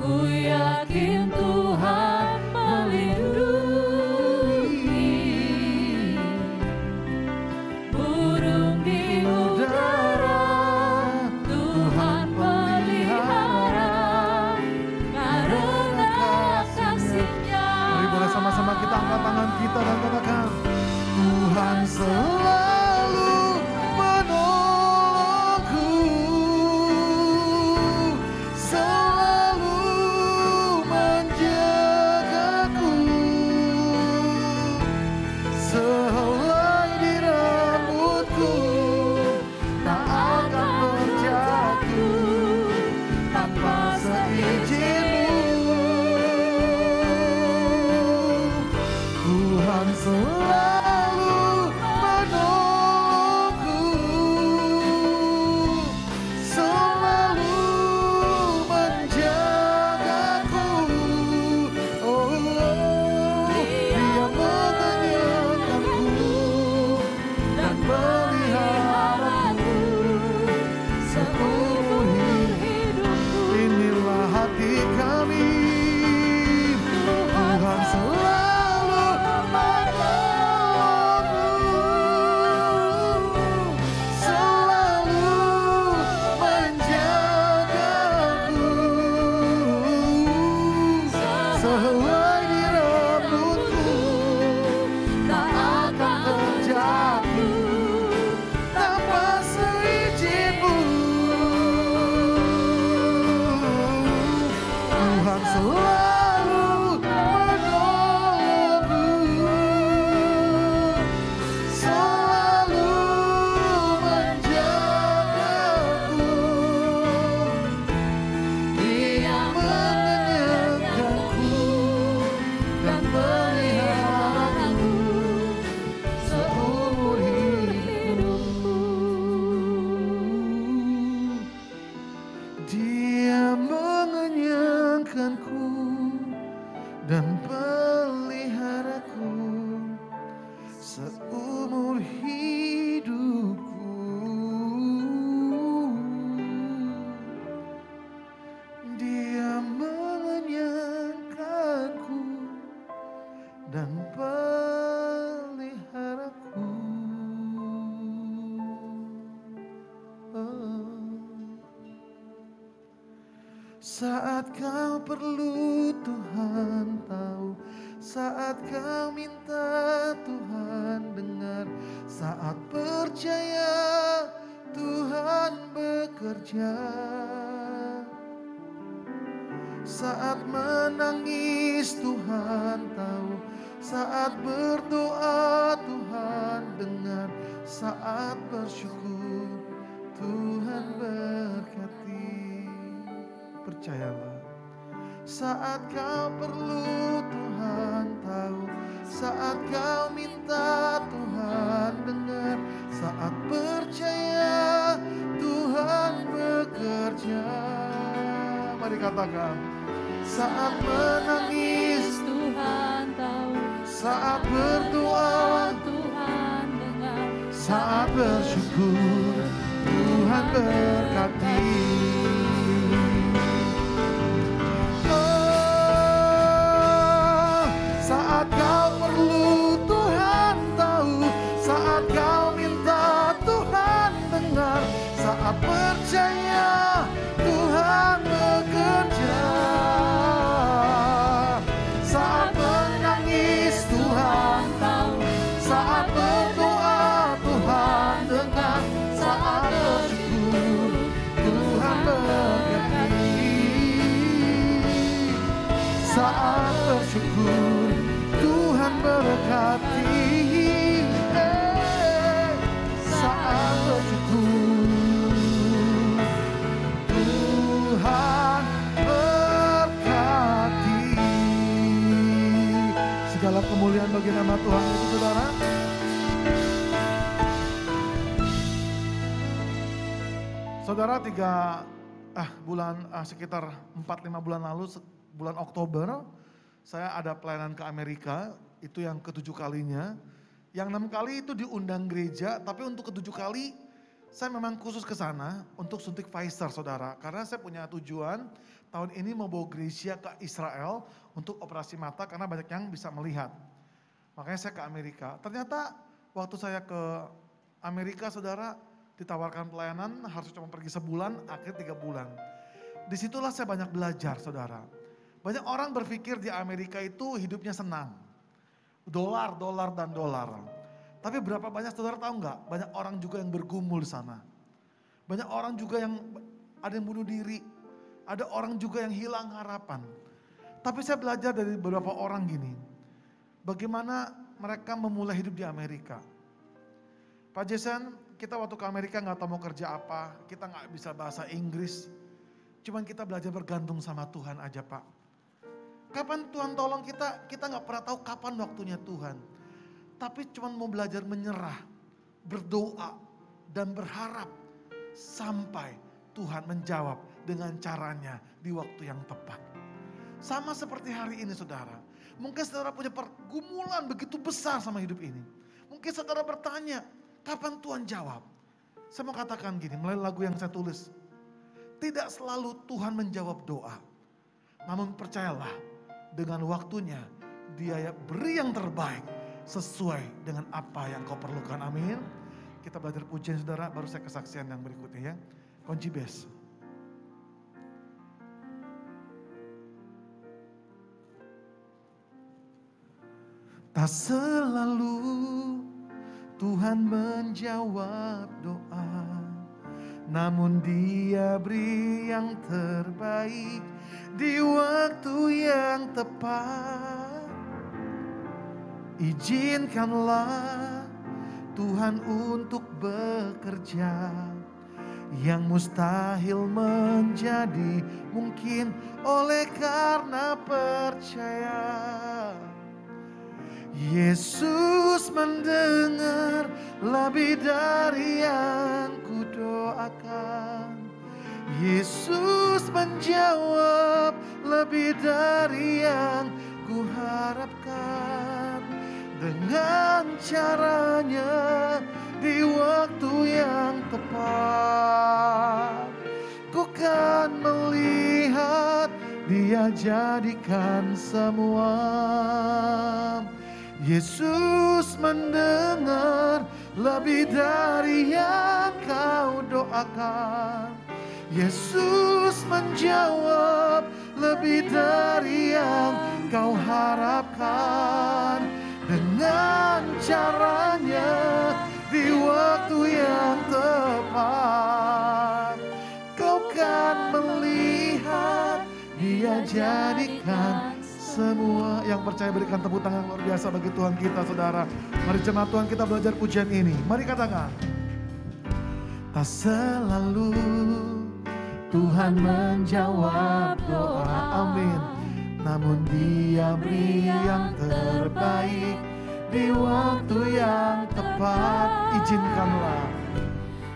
ku yakin Tuhan melindungi, burung di udara Tuhan pelihara karena kasih-Nya. Mari boleh sama-sama kita angkat tangan kita dan katakan, Tuhan selalu menolongku, menjagaku dan peliharaku seumur hidupku. Dia mengenyangkanku dan peliharaku. Saat kau perlu Tuhan tahu, saat kau minta Tuhan dengar, saat percaya Tuhan bekerja, saat menangis Tuhan tahu, saat berdoa Tuhan dengar, saat bersyukur Tuhan berkati. Percayalah, saat kau perlu Tuhan tahu, saat kau minta Tuhan dengar, saat percaya Tuhan bekerja. Mari katakan, saat menangis Tuhan tahu, saat berdoa Tuhan dengar, saat bersyukur Tuhan berkati. Saat kau perlu Tuhan tahu, saat kau minta Tuhan dengar, saat percaya Tuhan bekerja, saat menangis Tuhan tahu, saat berdoa Tuhan dengar, saat bersyukur Tuhan berkati, saat bersyukur Tuhan berkati, saat bersyukur Tuhan berkati. Segala kemuliaan bagi nama Tuhan itu, saudara. Saudara, sekitar 4-5 bulan lalu, bulan Oktober, saya ada pelayanan ke Amerika, itu yang ke-7 kalinya. Yang 6 kali itu diundang gereja, tapi untuk ke-7 kali saya memang khusus ke sana untuk suntik Pfizer, saudara. Karena saya punya tujuan tahun ini mau bawa Gracia ke Israel untuk operasi mata karena banyak yang bisa melihat. Makanya saya ke Amerika. Ternyata waktu saya ke Amerika, saudara, ditawarkan pelayanan harus cuma pergi sebulan, akhir 3 bulan. Disitulah saya banyak belajar, saudara. Banyak orang berpikir di Amerika itu hidupnya senang. Dolar, dan dolar. Tapi berapa banyak saudara tahu nggak? Banyak orang juga yang bergumul di sana. Banyak orang juga yang ada yang bunuh diri. Ada orang juga yang hilang harapan. Tapi saya belajar dari beberapa orang gini. Bagaimana mereka memulai hidup di Amerika. Pak Jason, kita waktu ke Amerika nggak tahu mau kerja apa. Kita nggak bisa bahasa Inggris. Cuman kita belajar bergantung sama Tuhan aja, Pak. Kapan Tuhan tolong kita nggak pernah tahu kapan waktunya Tuhan. Tapi cuma mau belajar menyerah, berdoa, dan berharap sampai Tuhan menjawab dengan caranya di waktu yang tepat. Sama seperti hari ini, saudara. Mungkin saudara punya pergumulan begitu besar sama hidup ini. Mungkin saudara bertanya, kapan Tuhan jawab? Saya mau katakan gini, melalui lagu yang saya tulis. Tidak selalu Tuhan menjawab doa. Namun percayalah, dengan waktunya Dia beri yang terbaik sesuai dengan apa yang kau perlukan. Amin. Kita belajar pujian, saudara, baru saya kesaksian yang berikutnya ya. Kunci bass. Tak selalu Tuhan menjawab doa, namun Dia beri yang terbaik di waktu yang tepat. Izinkanlah Tuhan untuk bekerja, yang mustahil menjadi mungkin oleh karena percaya. Yesus mendengar lebih dari yang kudoakan. Yesus menjawab lebih dari yang ku harapkan. Dengan caranya di waktu yang tepat, ku kan melihat Dia jadikan semua. Yesus mendengar lebih dari yang kau doakan. Yesus menjawab lebih dari yang kau harapkan. Dengan caranya di waktu yang tepat, kau kan melihat Dia jadikan semua. Yang percaya berikan tepuk tangan luar biasa bagi Tuhan kita, saudara. Mari jemaat Tuhan kita belajar pujian ini. Mari katakan. Tak selalu Tuhan menjawab doa, amin. Namun Dia beri yang terbaik di waktu yang tepat.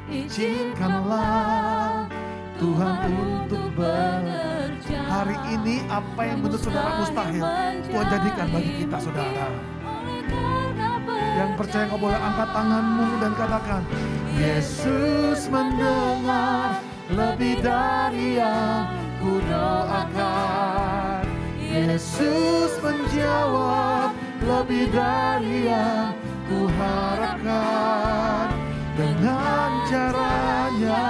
Izinkanlah Tuhan untuk bekerja. Hari ini apa yang menurut saudara mustahil, Tuhan jadikan bagi kita, saudara. Yang percaya kau boleh angkat tanganmu dan katakan, Yesus mendengar lebih dari yang ku doakan. Yesus menjawab lebih dari yang ku harapkan. Dengan caranya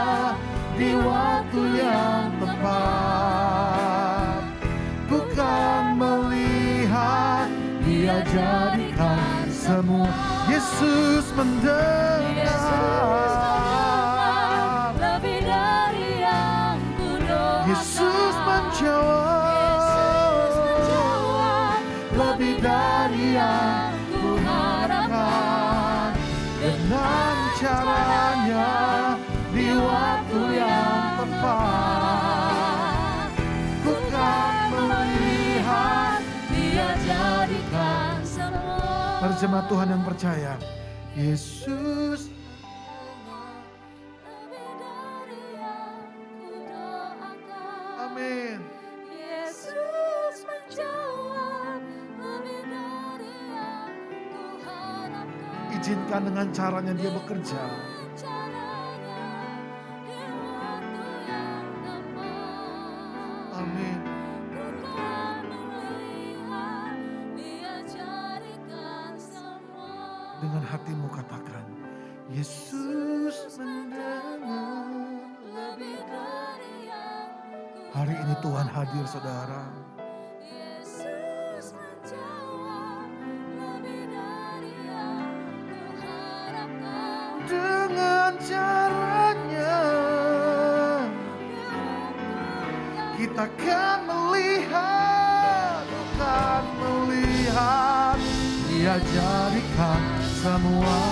di waktu yang tepat, ku kan melihat Dia jadikan semua. Yesus mendengar lebih dari yang ku doakan. Yesus menjawab lebih dari yang ku harapkan. Dengan caranya di waktu yang tepat, ku kan melihat Dia jadikan semua. Mari jemaat Tuhan yang percaya, Yesus Lebih dari yang ku doakan. amin. Yesus menjawab lebih dari yang ku harapkan. Izinkan dengan caranya Dia bekerja. Caranya di waktu yang tepat, Amin. ku kan melihat Dia jadikan semua. Dengan hatimu katakan, Yesus mendengar. Lebih dari yang ku Hari ini Tuhan hadir, saudara. Yesus menjawab lebih dari yang ku harapkan. Dengan caranya kita kan melihat, bukan melihat, Dia jadikan semua.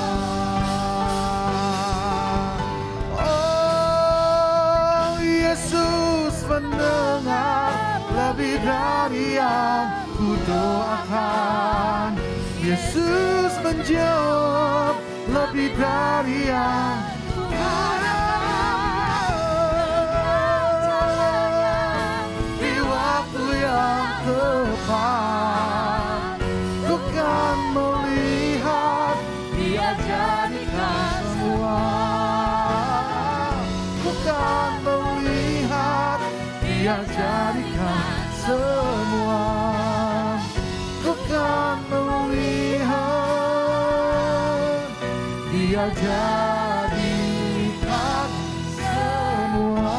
Oh, Yesus mendengar lebih dari yang ku doakan. Yesus menjawab lebih dari yang ku harapkan. Di waktu yang tepat, ku kan melihat Dia jadikan semua. Ku kan melihat Dia jadikan semua. Ku kan melihat Dia jadikan semua.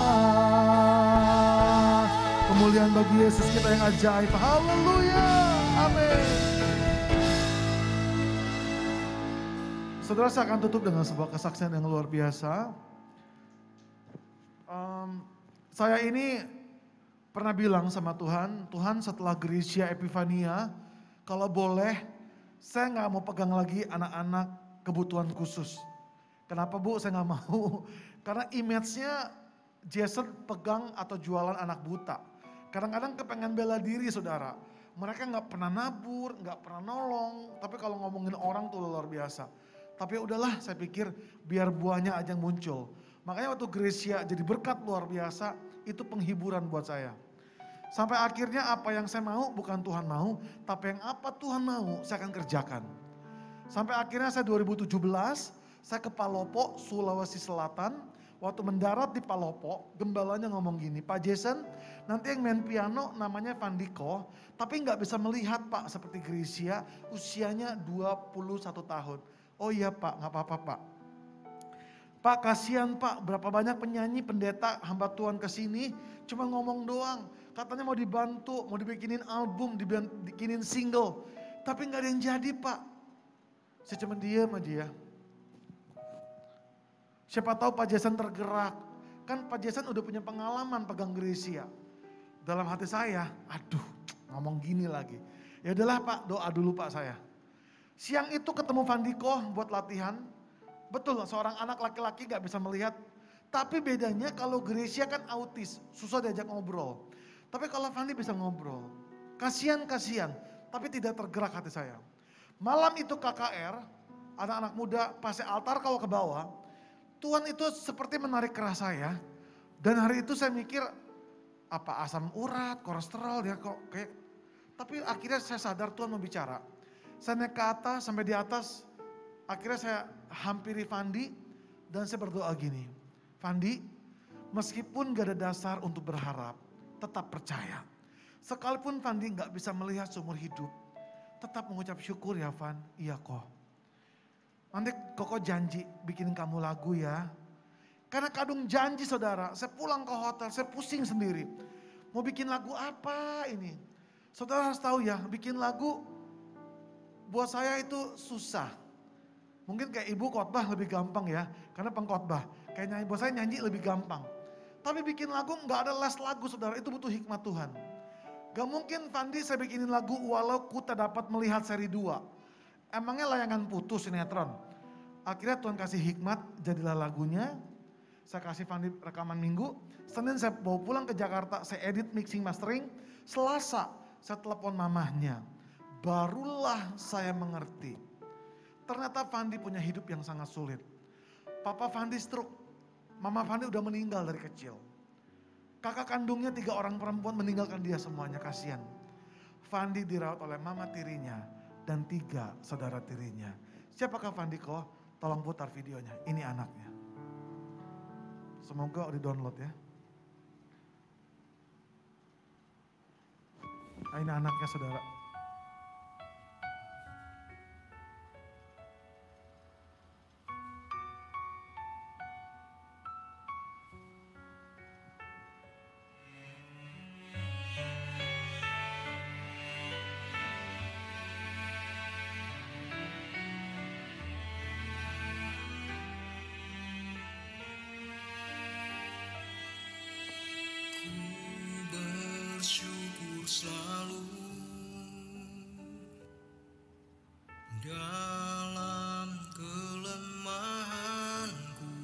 Kemuliaan bagi Yesus kita yang ajaib. Haleluya. Amin. Saudara, saya akan tutup dengan sebuah kesaksian yang luar biasa. Saya ini pernah bilang sama Tuhan, Tuhan setelah Gereja Epifania, kalau boleh saya nggak mau pegang lagi anak-anak kebutuhan khusus. Kenapa Bu? Saya nggak mau. Karena image-nya Jason pegang atau jualan anak buta. Kadang-kadang kepengen bela diri, saudara. Mereka nggak pernah nabur, nggak pernah nolong. Tapi kalau ngomongin orang tuh luar biasa. Tapi udahlah, saya pikir biar buahnya aja yang muncul. Makanya waktu Gracia jadi berkat luar biasa, itu penghiburan buat saya. Sampai akhirnya apa yang saya mau bukan Tuhan mau, tapi yang apa Tuhan mau saya akan kerjakan. Sampai akhirnya saya 2017, saya ke Palopo, Sulawesi Selatan. Waktu mendarat di Palopo, gembalanya ngomong gini, Pak Jason, nanti yang main piano namanya Vandiko, tapi nggak bisa melihat Pak seperti Gracia, usianya 21 tahun. Oh iya Pak, nggak apa-apa Pak. Pak kasihan Pak, berapa banyak penyanyi, pendeta, hamba Tuhan kesini, cuma ngomong doang. Katanya mau dibantu, mau dibikinin album, dibikinin single. Tapi nggak ada yang jadi Pak. Saya cuma diam aja ya. Siapa tahu Pak Jason tergerak. Kan Pak Jason udah punya pengalaman pegang Gracia. Dalam hati saya, aduh ngomong gini lagi. Ya udahlah Pak, doa dulu Pak saya. Siang itu ketemu Vandiko buat latihan. Betul, seorang anak laki-laki gak bisa melihat. Tapi bedanya kalau Gracia kan autis, susah diajak ngobrol. Tapi kalau Vandi bisa ngobrol. Kasihan, tapi tidak tergerak hati saya. Malam itu KKR, anak-anak muda pasai altar kalau ke bawah. Tuhan itu seperti menarik keras saya. Dan hari itu saya mikir, apa asam urat, kolesterol ya kok kayak. Tapi akhirnya saya sadar Tuhan mau bicara. Saya naik ke atas, sampai di atas. Akhirnya saya hampiri Vandi dan saya berdoa gini. Vandi, meskipun gak ada dasar untuk berharap, tetap percaya. Sekalipun Vandi gak bisa melihat seumur hidup, tetap mengucap syukur ya Van, iya kok. Nanti Koko janji bikinin kamu lagu ya. Karena kadung janji saudara, saya pulang ke hotel, saya pusing sendiri. Mau bikin lagu apa ini? Saudara harus tahu ya, bikin lagu buat saya itu susah. Mungkin kayak ibu khotbah lebih gampang ya, karena pengkhotbah. Kayak nyanyi, buat saya nyanyi lebih gampang. Tapi bikin lagu nggak ada les lagu saudara, itu butuh hikmat Tuhan. Gak mungkin Vandi saya bikinin lagu walau ku tak dapat melihat seri 2. Emangnya layangan putus sinetron. Akhirnya Tuhan kasih hikmat, jadilah lagunya. Saya kasih Vandi rekaman minggu. Senin saya bawa pulang ke Jakarta, saya edit, mixing, mastering. Selasa saya telepon mamahnya. Barulah saya mengerti. Ternyata Vandi punya hidup yang sangat sulit. Papa Vandi stroke, mama Vandi udah meninggal dari kecil. Kakak kandungnya 3 orang perempuan meninggalkan dia semuanya, kasihan. Vandi dirawat oleh mama tirinya dan 3 saudara tirinya. Siapakah Vandiko? Tolong putar videonya, ini anaknya. Semoga di-download ya. Nah, ini anaknya saudara. Selalu dalam kelemahanku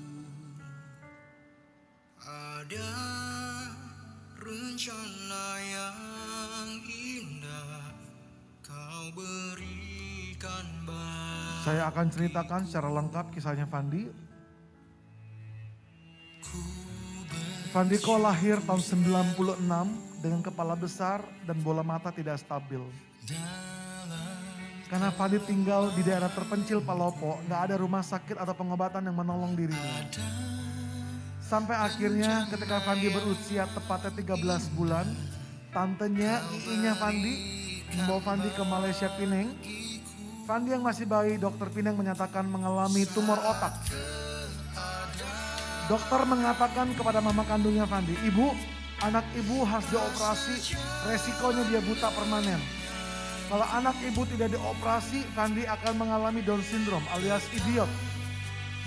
ada rencana yang indah kau berikan bagi. Saya akan ceritakan secara lengkap kisahnya Vandi. Vandiko lahir tahun 96 dengan kepala besar dan bola mata tidak stabil. Karena Vandi tinggal di daerah terpencil Palopo, gak ada rumah sakit atau pengobatan yang menolong dirinya. Sampai akhirnya ketika Vandi berusia tepatnya 13 bulan, tantenya, iinya Vandi, membawa Vandi ke Malaysia Penang. Vandi yang masih bayi, dokter Penang menyatakan mengalami tumor otak. Dokter mengatakan kepada mama kandungnya Vandi, ibu, anak ibu harus dioperasi, resikonya dia buta permanen. Kalau anak ibu tidak dioperasi, Vandi akan mengalami Down syndrome alias idiot.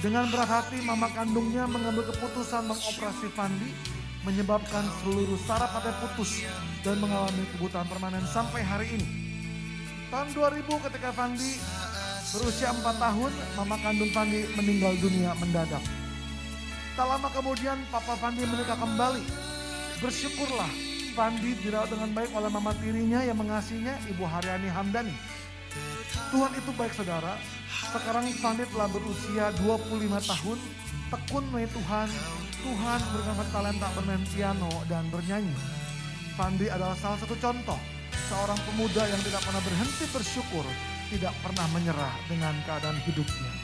Dengan berat hati, mama kandungnya mengambil keputusan mengoperasi Vandi, menyebabkan seluruh saraf hati putus dan mengalami kebutaan permanen sampai hari ini. Tahun 2000 ketika Vandi berusia 4 tahun, mama kandung Vandi meninggal dunia mendadak. Tak lama kemudian Papa Vandi menikah kembali. Bersyukurlah Vandi dirawat dengan baik oleh mama tirinya yang mengasihinya, Ibu Haryani Hamdani. Tuhan itu baik saudara. Sekarang Vandi telah berusia 25 tahun tekun melalui Tuhan. Tuhan berikan talenta bermain piano dan bernyanyi. Fandi adalah salah satu contoh seorang pemuda yang tidak pernah berhenti bersyukur, tidak pernah menyerah dengan keadaan hidupnya.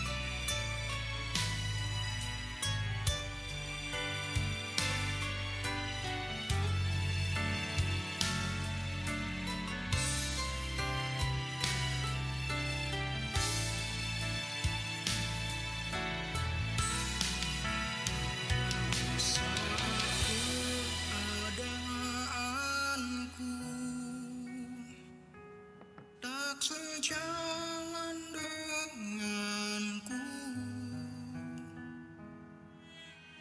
Sejalan denganku,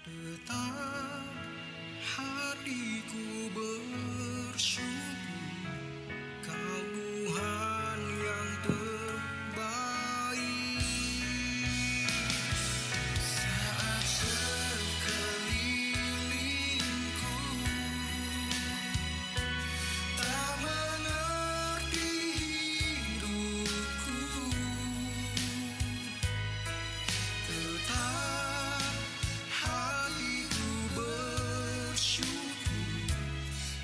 tetap hatiku bersyukur, Kau Tuhan yang terbaik. Saat sekelilingku tak mengerti tetap hatiku bersyukur,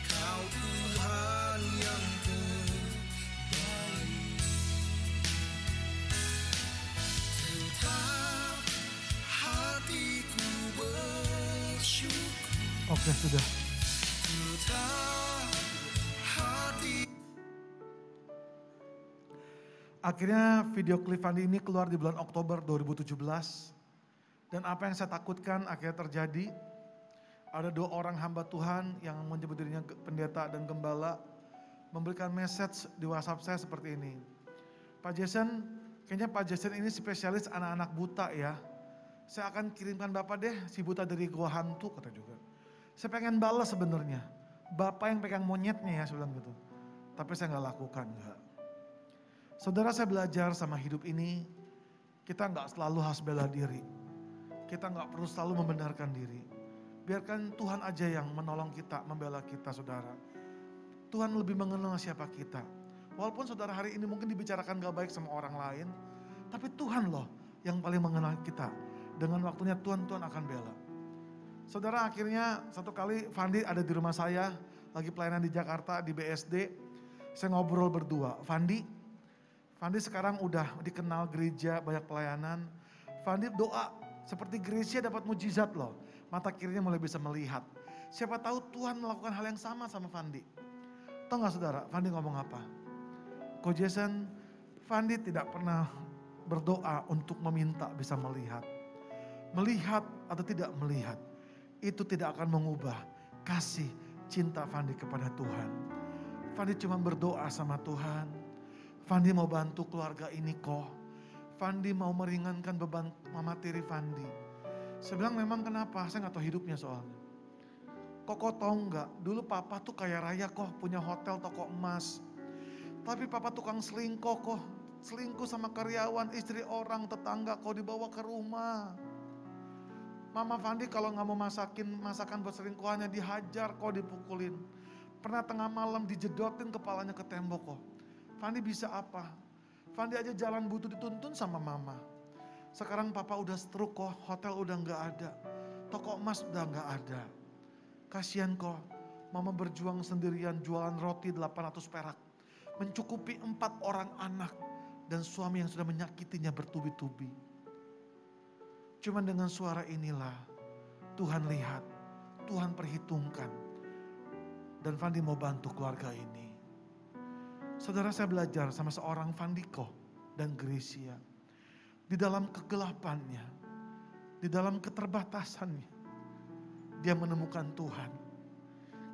Kau Tuhan yang terbaik. Tetap hatiku bersyukur. Oke, sudah. Tetap hati. Akhirnya video klip Fandi ini keluar di bulan Oktober 2017. Dan apa yang saya takutkan akhirnya terjadi. Ada 2 orang hamba Tuhan yang menyebut dirinya pendeta dan gembala. Memberikan message di WhatsApp saya seperti ini. Pak Jason, kayaknya Pak Jason ini spesialis anak-anak buta ya. Saya akan kirimkan Bapak deh si buta dari gua hantu, kata juga. Saya pengen balas sebenarnya. Bapak yang pegang monyetnya ya, saya bilang gitu. Tapi saya nggak lakukan, enggak. Saudara, saya belajar sama hidup ini, kita nggak selalu harus bela diri. Kita nggak perlu selalu membenarkan diri. Biarkan Tuhan aja yang menolong kita, membela kita, saudara. Tuhan lebih mengenal siapa kita. Walaupun saudara hari ini mungkin dibicarakan gak baik sama orang lain, tapi Tuhan loh yang paling mengenal kita. Dengan waktunya Tuhan akan bela. Saudara, akhirnya satu kali Fandi ada di rumah saya, lagi pelayanan di Jakarta, di BSD. Saya ngobrol berdua, Fandi sekarang udah dikenal gereja, banyak pelayanan. Fandi doa seperti Gracia dapat mujizat loh. Mata kirinya mulai bisa melihat. Siapa tahu Tuhan melakukan hal yang sama Fandi. Tahu gak saudara, Fandi ngomong apa? Ko Jason, Fandi tidak pernah berdoa untuk meminta bisa melihat. Melihat atau tidak melihat, itu tidak akan mengubah kasih cinta Fandi kepada Tuhan. Fandi cuma berdoa sama Tuhan. Fandi mau bantu keluarga ini kok. Fandi mau meringankan beban mama tiri Fandi. Saya bilang memang kenapa? Saya gak tahu hidupnya soalnya. Kok tahu nggak? Dulu papa tuh kaya raya kok, punya hotel toko emas. Tapi papa tukang selingkuh kok. Selingkuh sama karyawan, istri orang, tetangga kok dibawa ke rumah. Mama Fandi kalau nggak mau masakan buat selingkuhannya dihajar kok, dipukulin. Pernah tengah malam dijedotin kepalanya ke tembok kok. Fandi bisa apa? Fandi aja jalan butuh dituntun sama mama. Sekarang papa udah stroke kok, hotel udah nggak ada. Toko emas udah nggak ada. Kasihan kok, mama berjuang sendirian jualan roti 800 perak. Mencukupi 4 orang anak dan suami yang sudah menyakitinya bertubi-tubi. Cuman dengan suara inilah Tuhan lihat, Tuhan perhitungkan. Dan Fandi mau bantu keluarga ini. Saudara, saya belajar sama seorang Fandiko dan Gracia. Di dalam kegelapannya, di dalam keterbatasannya, dia menemukan Tuhan.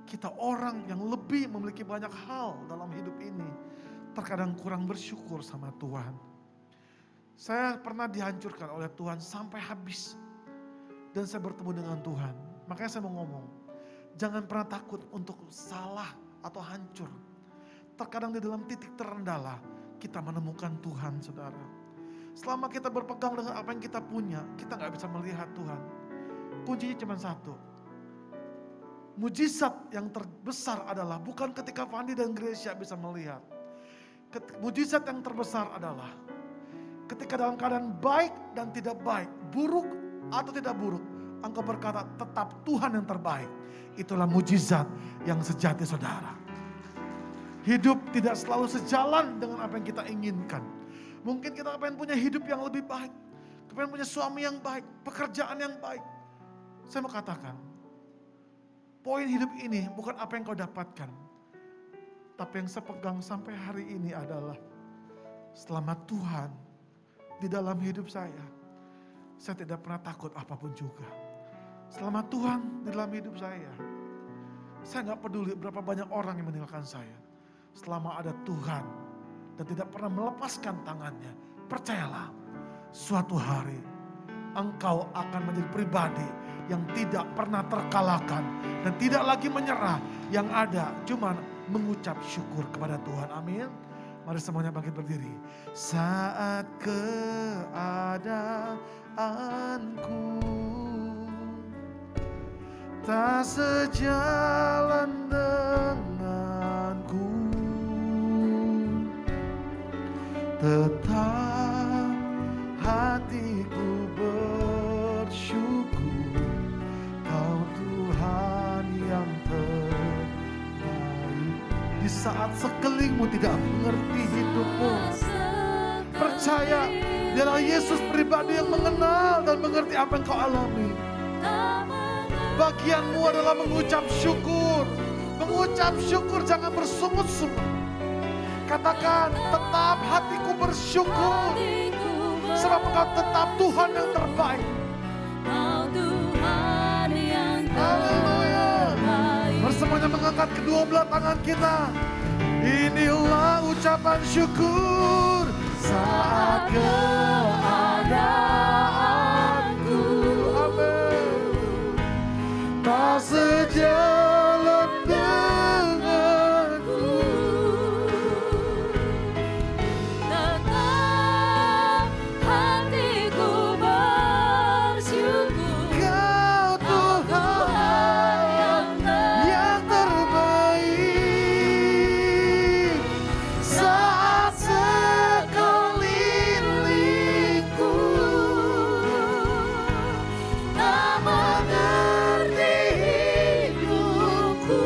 Kita orang yang lebih memiliki banyak hal dalam hidup ini, terkadang kurang bersyukur sama Tuhan. Saya pernah dihancurkan oleh Tuhan sampai habis. Dan saya bertemu dengan Tuhan. Makanya saya mau ngomong, jangan pernah takut untuk salah atau hancur. Terkadang di dalam titik terendahlah kita menemukan Tuhan, saudara. Selama kita berpegang dengan apa yang kita punya, kita gak bisa melihat Tuhan. Kuncinya cuma satu. Mujizat yang terbesar adalah bukan ketika Fandi dan Gracia bisa melihat. Mujizat yang terbesar adalah ketika dalam keadaan baik dan tidak baik, buruk atau tidak buruk, engkau berkata tetap Tuhan yang terbaik. Itulah mujizat yang sejati saudara. Hidup tidak selalu sejalan dengan apa yang kita inginkan. Mungkin kita pengen punya hidup yang lebih baik, pengen punya suami yang baik, pekerjaan yang baik. Saya mau katakan, poin hidup ini bukan apa yang kau dapatkan, tapi yang saya pegang sampai hari ini adalah selama Tuhan di dalam hidup saya tidak pernah takut apapun juga. Selama Tuhan di dalam hidup saya nggak peduli berapa banyak orang yang meninggalkan saya. Selama ada Tuhan dan tidak pernah melepaskan tangannya, percayalah, suatu hari engkau akan menjadi pribadi yang tidak pernah terkalahkan dan tidak lagi menyerah. Yang ada cuma mengucap syukur kepada Tuhan. Amin. Mari semuanya bangkit berdiri. Saat keadaanku tak sejalan denganku, tetap hatiku bersyukur, Kau Tuhan yang terbaik. Di saat sekelilingmu tidak mengerti hidupmu, percaya dialah Yesus pribadi yang mengenal dan mengerti apa yang kau alami. Bagianmu adalah mengucap syukur. Mengucap syukur, jangan bersungut-sungut. Katakan, tetap hatiku bersyukur. Sebab engkau tetap Tuhan yang terbaik. Haleluya. Bersemuanya mengangkat kedua belah tangan kita. Inilah ucapan syukur saat keadaanku, amin, tak sejalan denganku, tetap hatiku bersyukur, Kau Tuhan yang terbaik. Saat sekelilingku tak mengerti hidupku,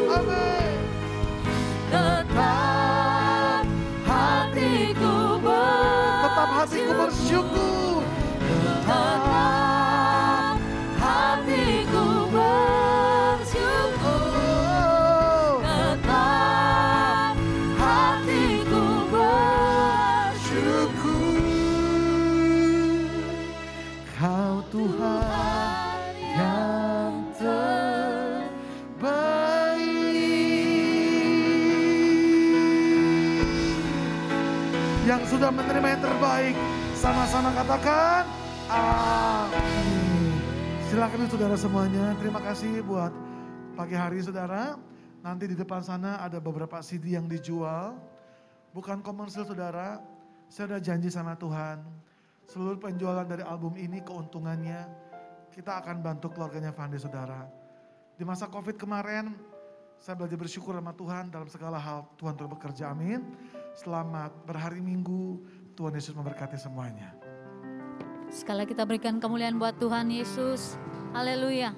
amin, tetap hatiku bersyukur, tetap hatiku bersyukur, tetap hatiku bersyukur. Kau Tuhan yang terbaik. Yang sudah menerima yang terbaik, sama-sama katakan amin. Silakan saudara semuanya. Terima kasih buat pagi hari saudara. Nanti di depan sana ada beberapa CD yang dijual. Bukan komersil saudara. Saya udah janji sama Tuhan. Seluruh penjualan dari album ini keuntungannya kita akan bantu keluarganya Fandi saudara. Di masa COVID kemarin saya belajar bersyukur sama Tuhan dalam segala hal. Tuhan terus bekerja, amin. Selamat berhari Minggu. Tuhan Yesus memberkati semuanya. Sekali kita berikan kemuliaan buat Tuhan Yesus. Haleluya.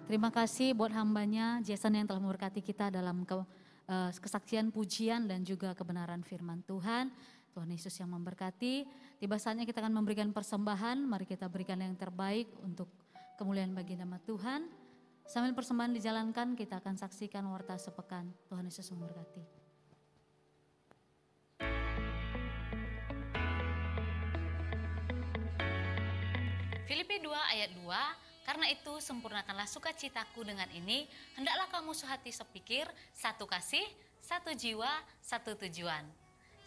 Terima kasih buat hambanya Jason yang telah memberkati kita dalam kesaksian pujian dan juga kebenaran firman Tuhan. Tuhan Yesus yang memberkati. Tiba saatnya kita akan memberikan persembahan. Mari kita berikan yang terbaik untuk kemuliaan bagi nama Tuhan. Sambil persembahan dijalankan, kita akan saksikan warta sepekan. Tuhan Yesus memberkati. Filipi 2 ayat 2, karena itu sempurnakanlah sukacitaku dengan ini, hendaklah kamu sehati sepikir, satu kasih, satu jiwa, satu tujuan.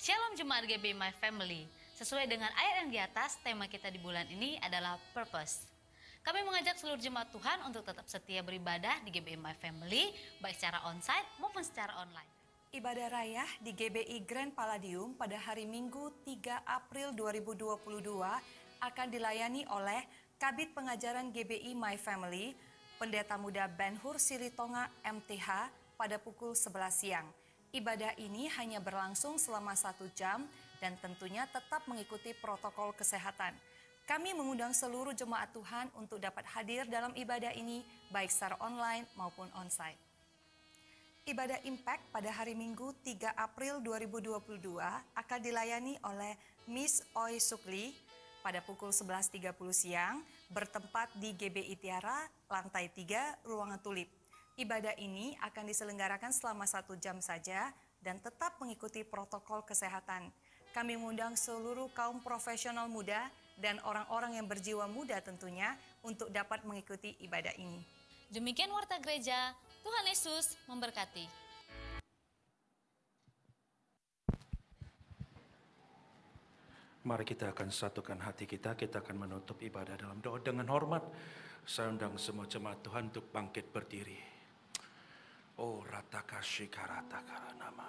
Shalom Jemaat GBI My Family, sesuai dengan ayat yang di atas, tema kita di bulan ini adalah Purpose. Kami mengajak seluruh jemaat Tuhan untuk tetap setia beribadah di GBI My Family, baik secara onsite maupun secara online. Ibadah raya di GBI Grand Palladium pada hari Minggu 3 April 2022 akan dilayani oleh Kabid Pengajaran GBI My Family, Pendeta Muda Ben Hur Silitonga MTH pada pukul 11 siang. Ibadah ini hanya berlangsung selama 1 jam dan tentunya tetap mengikuti protokol kesehatan. Kami mengundang seluruh jemaat Tuhan untuk dapat hadir dalam ibadah ini, baik secara online maupun onsite. Ibadah Impact pada hari Minggu 3 April 2022 akan dilayani oleh Miss Oi Sukli pada pukul 11.30 siang, bertempat di GBI Tiara, lantai 3, ruangan Tulip. Ibadah ini akan diselenggarakan selama 1 jam saja dan tetap mengikuti protokol kesehatan. Kami mengundang seluruh kaum profesional muda dan orang-orang yang berjiwa muda tentunya untuk dapat mengikuti ibadah ini. Demikian Warta Gereja, Tuhan Yesus memberkati. Mari kita akan satukan hati kita akan menutup ibadah dalam doa dengan hormat. Saya undang semua jemaat Tuhan untuk bangkit berdiri. Oh rataka shikarata nama.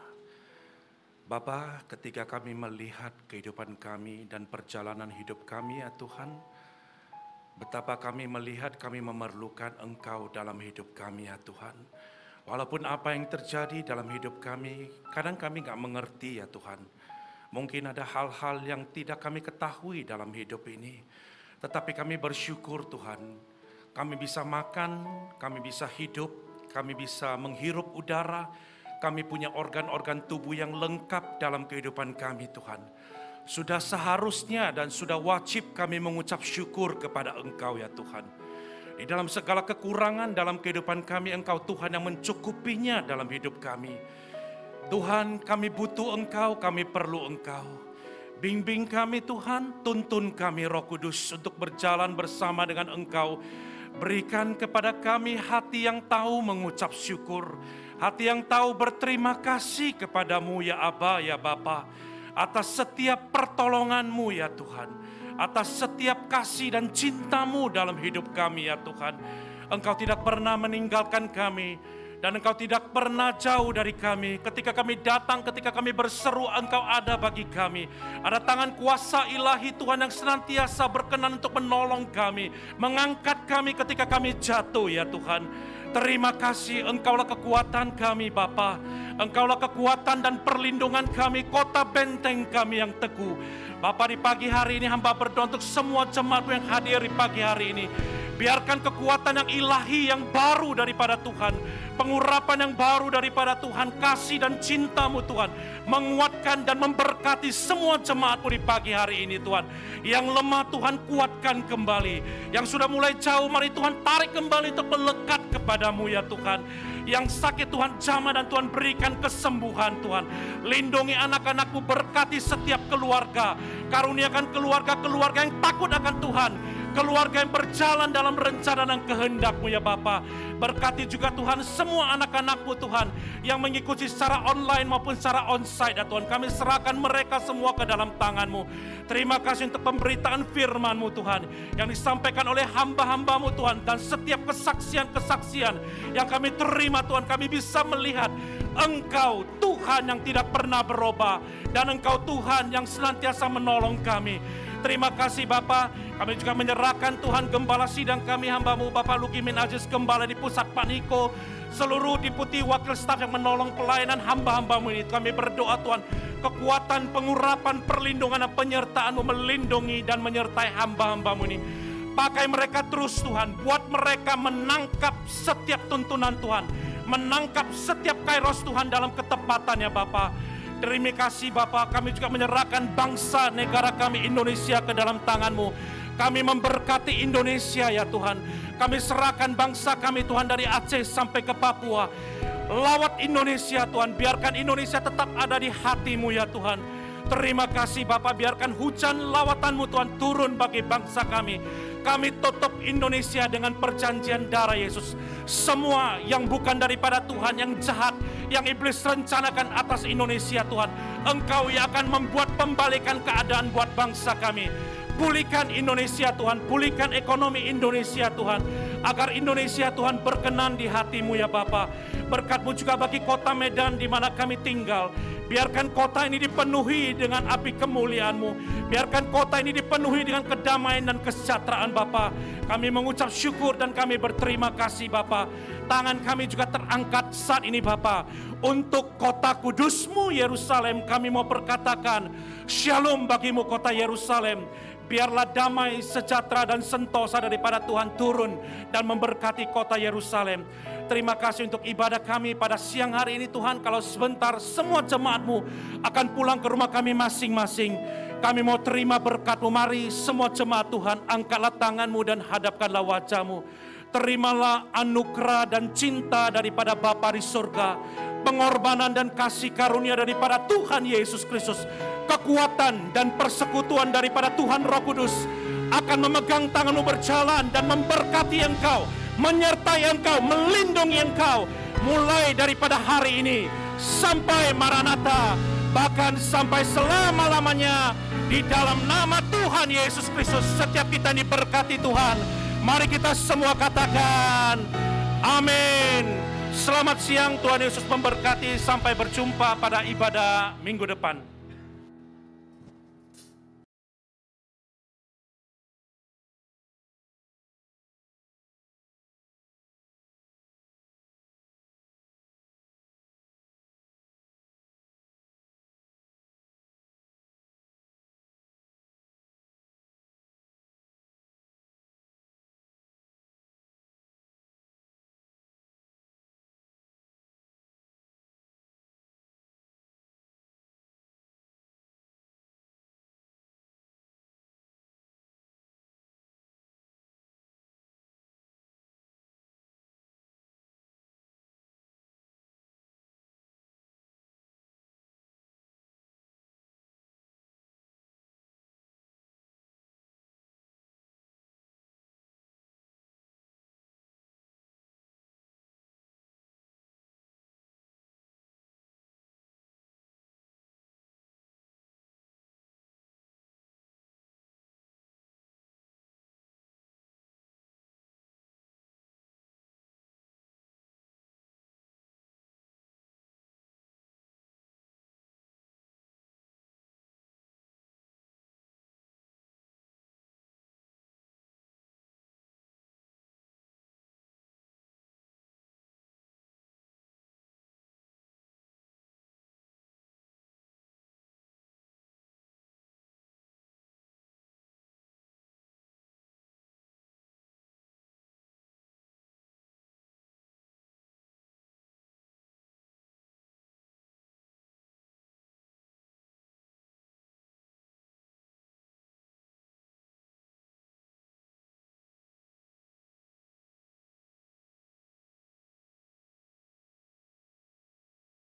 Bapa, ketika kami melihat kehidupan kami dan perjalanan hidup kami ya Tuhan, betapa kami melihat kami memerlukan Engkau dalam hidup kami ya Tuhan. Walaupun apa yang terjadi dalam hidup kami, kadang kami gak mengerti ya Tuhan. Mungkin ada hal-hal yang tidak kami ketahui dalam hidup ini. Tetapi kami bersyukur Tuhan, kami bisa makan, kami bisa hidup, kami bisa menghirup udara, kami punya organ-organ tubuh yang lengkap dalam kehidupan kami Tuhan. Sudah seharusnya dan sudah wajib kami mengucap syukur kepada Engkau ya Tuhan. Di dalam segala kekurangan dalam kehidupan kami, Engkau Tuhan yang mencukupinya dalam hidup kami. Tuhan, kami butuh Engkau, kami perlu Engkau. Bimbing kami Tuhan, tuntun kami Roh Kudus untuk berjalan bersama dengan Engkau. Berikan kepada kami hati yang tahu mengucap syukur, hati yang tahu berterima kasih kepadamu ya Aba, ya Bapa, atas setiap pertolongan-Mu ya Tuhan, atas setiap kasih dan cinta-Mu dalam hidup kami ya Tuhan. Engkau tidak pernah meninggalkan kami, dan Engkau tidak pernah jauh dari kami. Ketika kami datang, ketika kami berseru, Engkau ada bagi kami. Ada tangan kuasa ilahi Tuhan yang senantiasa berkenan untuk menolong kami, mengangkat kami ketika kami jatuh ya Tuhan. Terima kasih, Engkaulah kekuatan kami Bapa. Engkaulah kekuatan dan perlindungan kami, kota benteng kami yang teguh. Bapa, di pagi hari ini hamba berdoa untuk semua jemaat yang hadir di pagi hari ini. Biarkan kekuatan yang ilahi yang baru daripada Tuhan, pengurapan yang baru daripada Tuhan, kasih dan cinta-Mu Tuhan, menguatkan dan memberkati semua jemaat-Mu di pagi hari ini Tuhan. Yang lemah Tuhan kuatkan kembali, yang sudah mulai jauh mari Tuhan tarik kembali untuk melekat kepadamu ya Tuhan. Yang sakit Tuhan jamah dan Tuhan berikan kesembuhan Tuhan. Lindungi anak-anak-Mu, berkati setiap keluarga, karuniakan keluarga-keluarga yang takut akan Tuhan, keluarga yang berjalan dalam rencana dan kehendak-Mu ya Bapa. Berkati juga Tuhan semua anak-anak-Mu Tuhan yang mengikuti secara online maupun secara onsite ya Tuhan. Kami serahkan mereka semua ke dalam tangan-Mu. Terima kasih untuk pemberitaan firman-Mu Tuhan yang disampaikan oleh hamba-hamba-Mu Tuhan, dan setiap kesaksian-kesaksian yang kami terima Tuhan, kami bisa melihat Engkau Tuhan yang tidak pernah berubah, dan Engkau Tuhan yang senantiasa menolong kami. Terima kasih Bapa. Kami juga menyerahkan Tuhan gembala sidang kami, hamba-Mu Bapak Lukimin Aziz, gembala di pusat Paniko, seluruh deputi wakil staf yang menolong pelayanan hamba-hamba-Mu ini. Kami berdoa Tuhan, kekuatan, pengurapan, perlindungan dan penyertaan-Mu melindungi dan menyertai hamba-hamba-Mu ini. Pakai mereka terus Tuhan, buat mereka menangkap setiap tuntunan Tuhan, menangkap setiap kairos Tuhan dalam ketepatan ya Bapa. Terima kasih Bapa. Kami juga menyerahkan bangsa negara kami Indonesia ke dalam tangan-Mu. Kami memberkati Indonesia ya Tuhan. Kami serahkan bangsa kami Tuhan dari Aceh sampai ke Papua. Lawat Indonesia Tuhan, biarkan Indonesia tetap ada di hati-Mu ya Tuhan. Terima kasih Bapa, biarkan hujan lawatan-Mu Tuhan turun bagi bangsa kami. Kami tutup Indonesia dengan perjanjian darah Yesus. Semua yang bukan daripada Tuhan, yang jahat, yang iblis rencanakan atas Indonesia Tuhan, Engkau yang akan membuat pembalikan keadaan buat bangsa kami. Pulihkan Indonesia Tuhan, pulihkan ekonomi Indonesia Tuhan, agar Indonesia Tuhan berkenan di hati-Mu ya Bapa. Berkat-Mu juga bagi kota Medan di mana kami tinggal. Biarkan kota ini dipenuhi dengan api kemuliaan-Mu. Biarkan kota ini dipenuhi dengan kedamaian dan kesejahteraan Bapa. Kami mengucap syukur dan kami berterima kasih Bapa. Tangan kami juga terangkat saat ini Bapa. Untuk kota kudus-Mu Yerusalem, kami mau berkatakan Shalom bagimu kota Yerusalem. Biarlah damai, sejahtera, dan sentosa daripada Tuhan turun dan memberkati kota Yerusalem. Terima kasih untuk ibadah kami pada siang hari ini Tuhan. Kalau sebentar semua jemaat-Mu akan pulang ke rumah kami masing-masing. Kami mau terima berkat-Mu. Mari semua jemaat Tuhan, angkatlah tangan-Mu dan hadapkanlah wajah-Mu. Terimalah anugerah dan cinta daripada Bapa di surga, pengorbanan dan kasih karunia daripada Tuhan Yesus Kristus, kekuatan dan persekutuan daripada Tuhan Roh Kudus akan memegang tangan-Mu berjalan dan memberkati engkau, menyertai engkau, melindungi engkau, mulai daripada hari ini sampai Maranatha, bahkan sampai selama-lamanya. Di dalam nama Tuhan Yesus Kristus, setiap kita diberkati Tuhan. Mari kita semua katakan amin. Selamat siang, Tuhan Yesus memberkati. Sampai berjumpa pada ibadah minggu depan.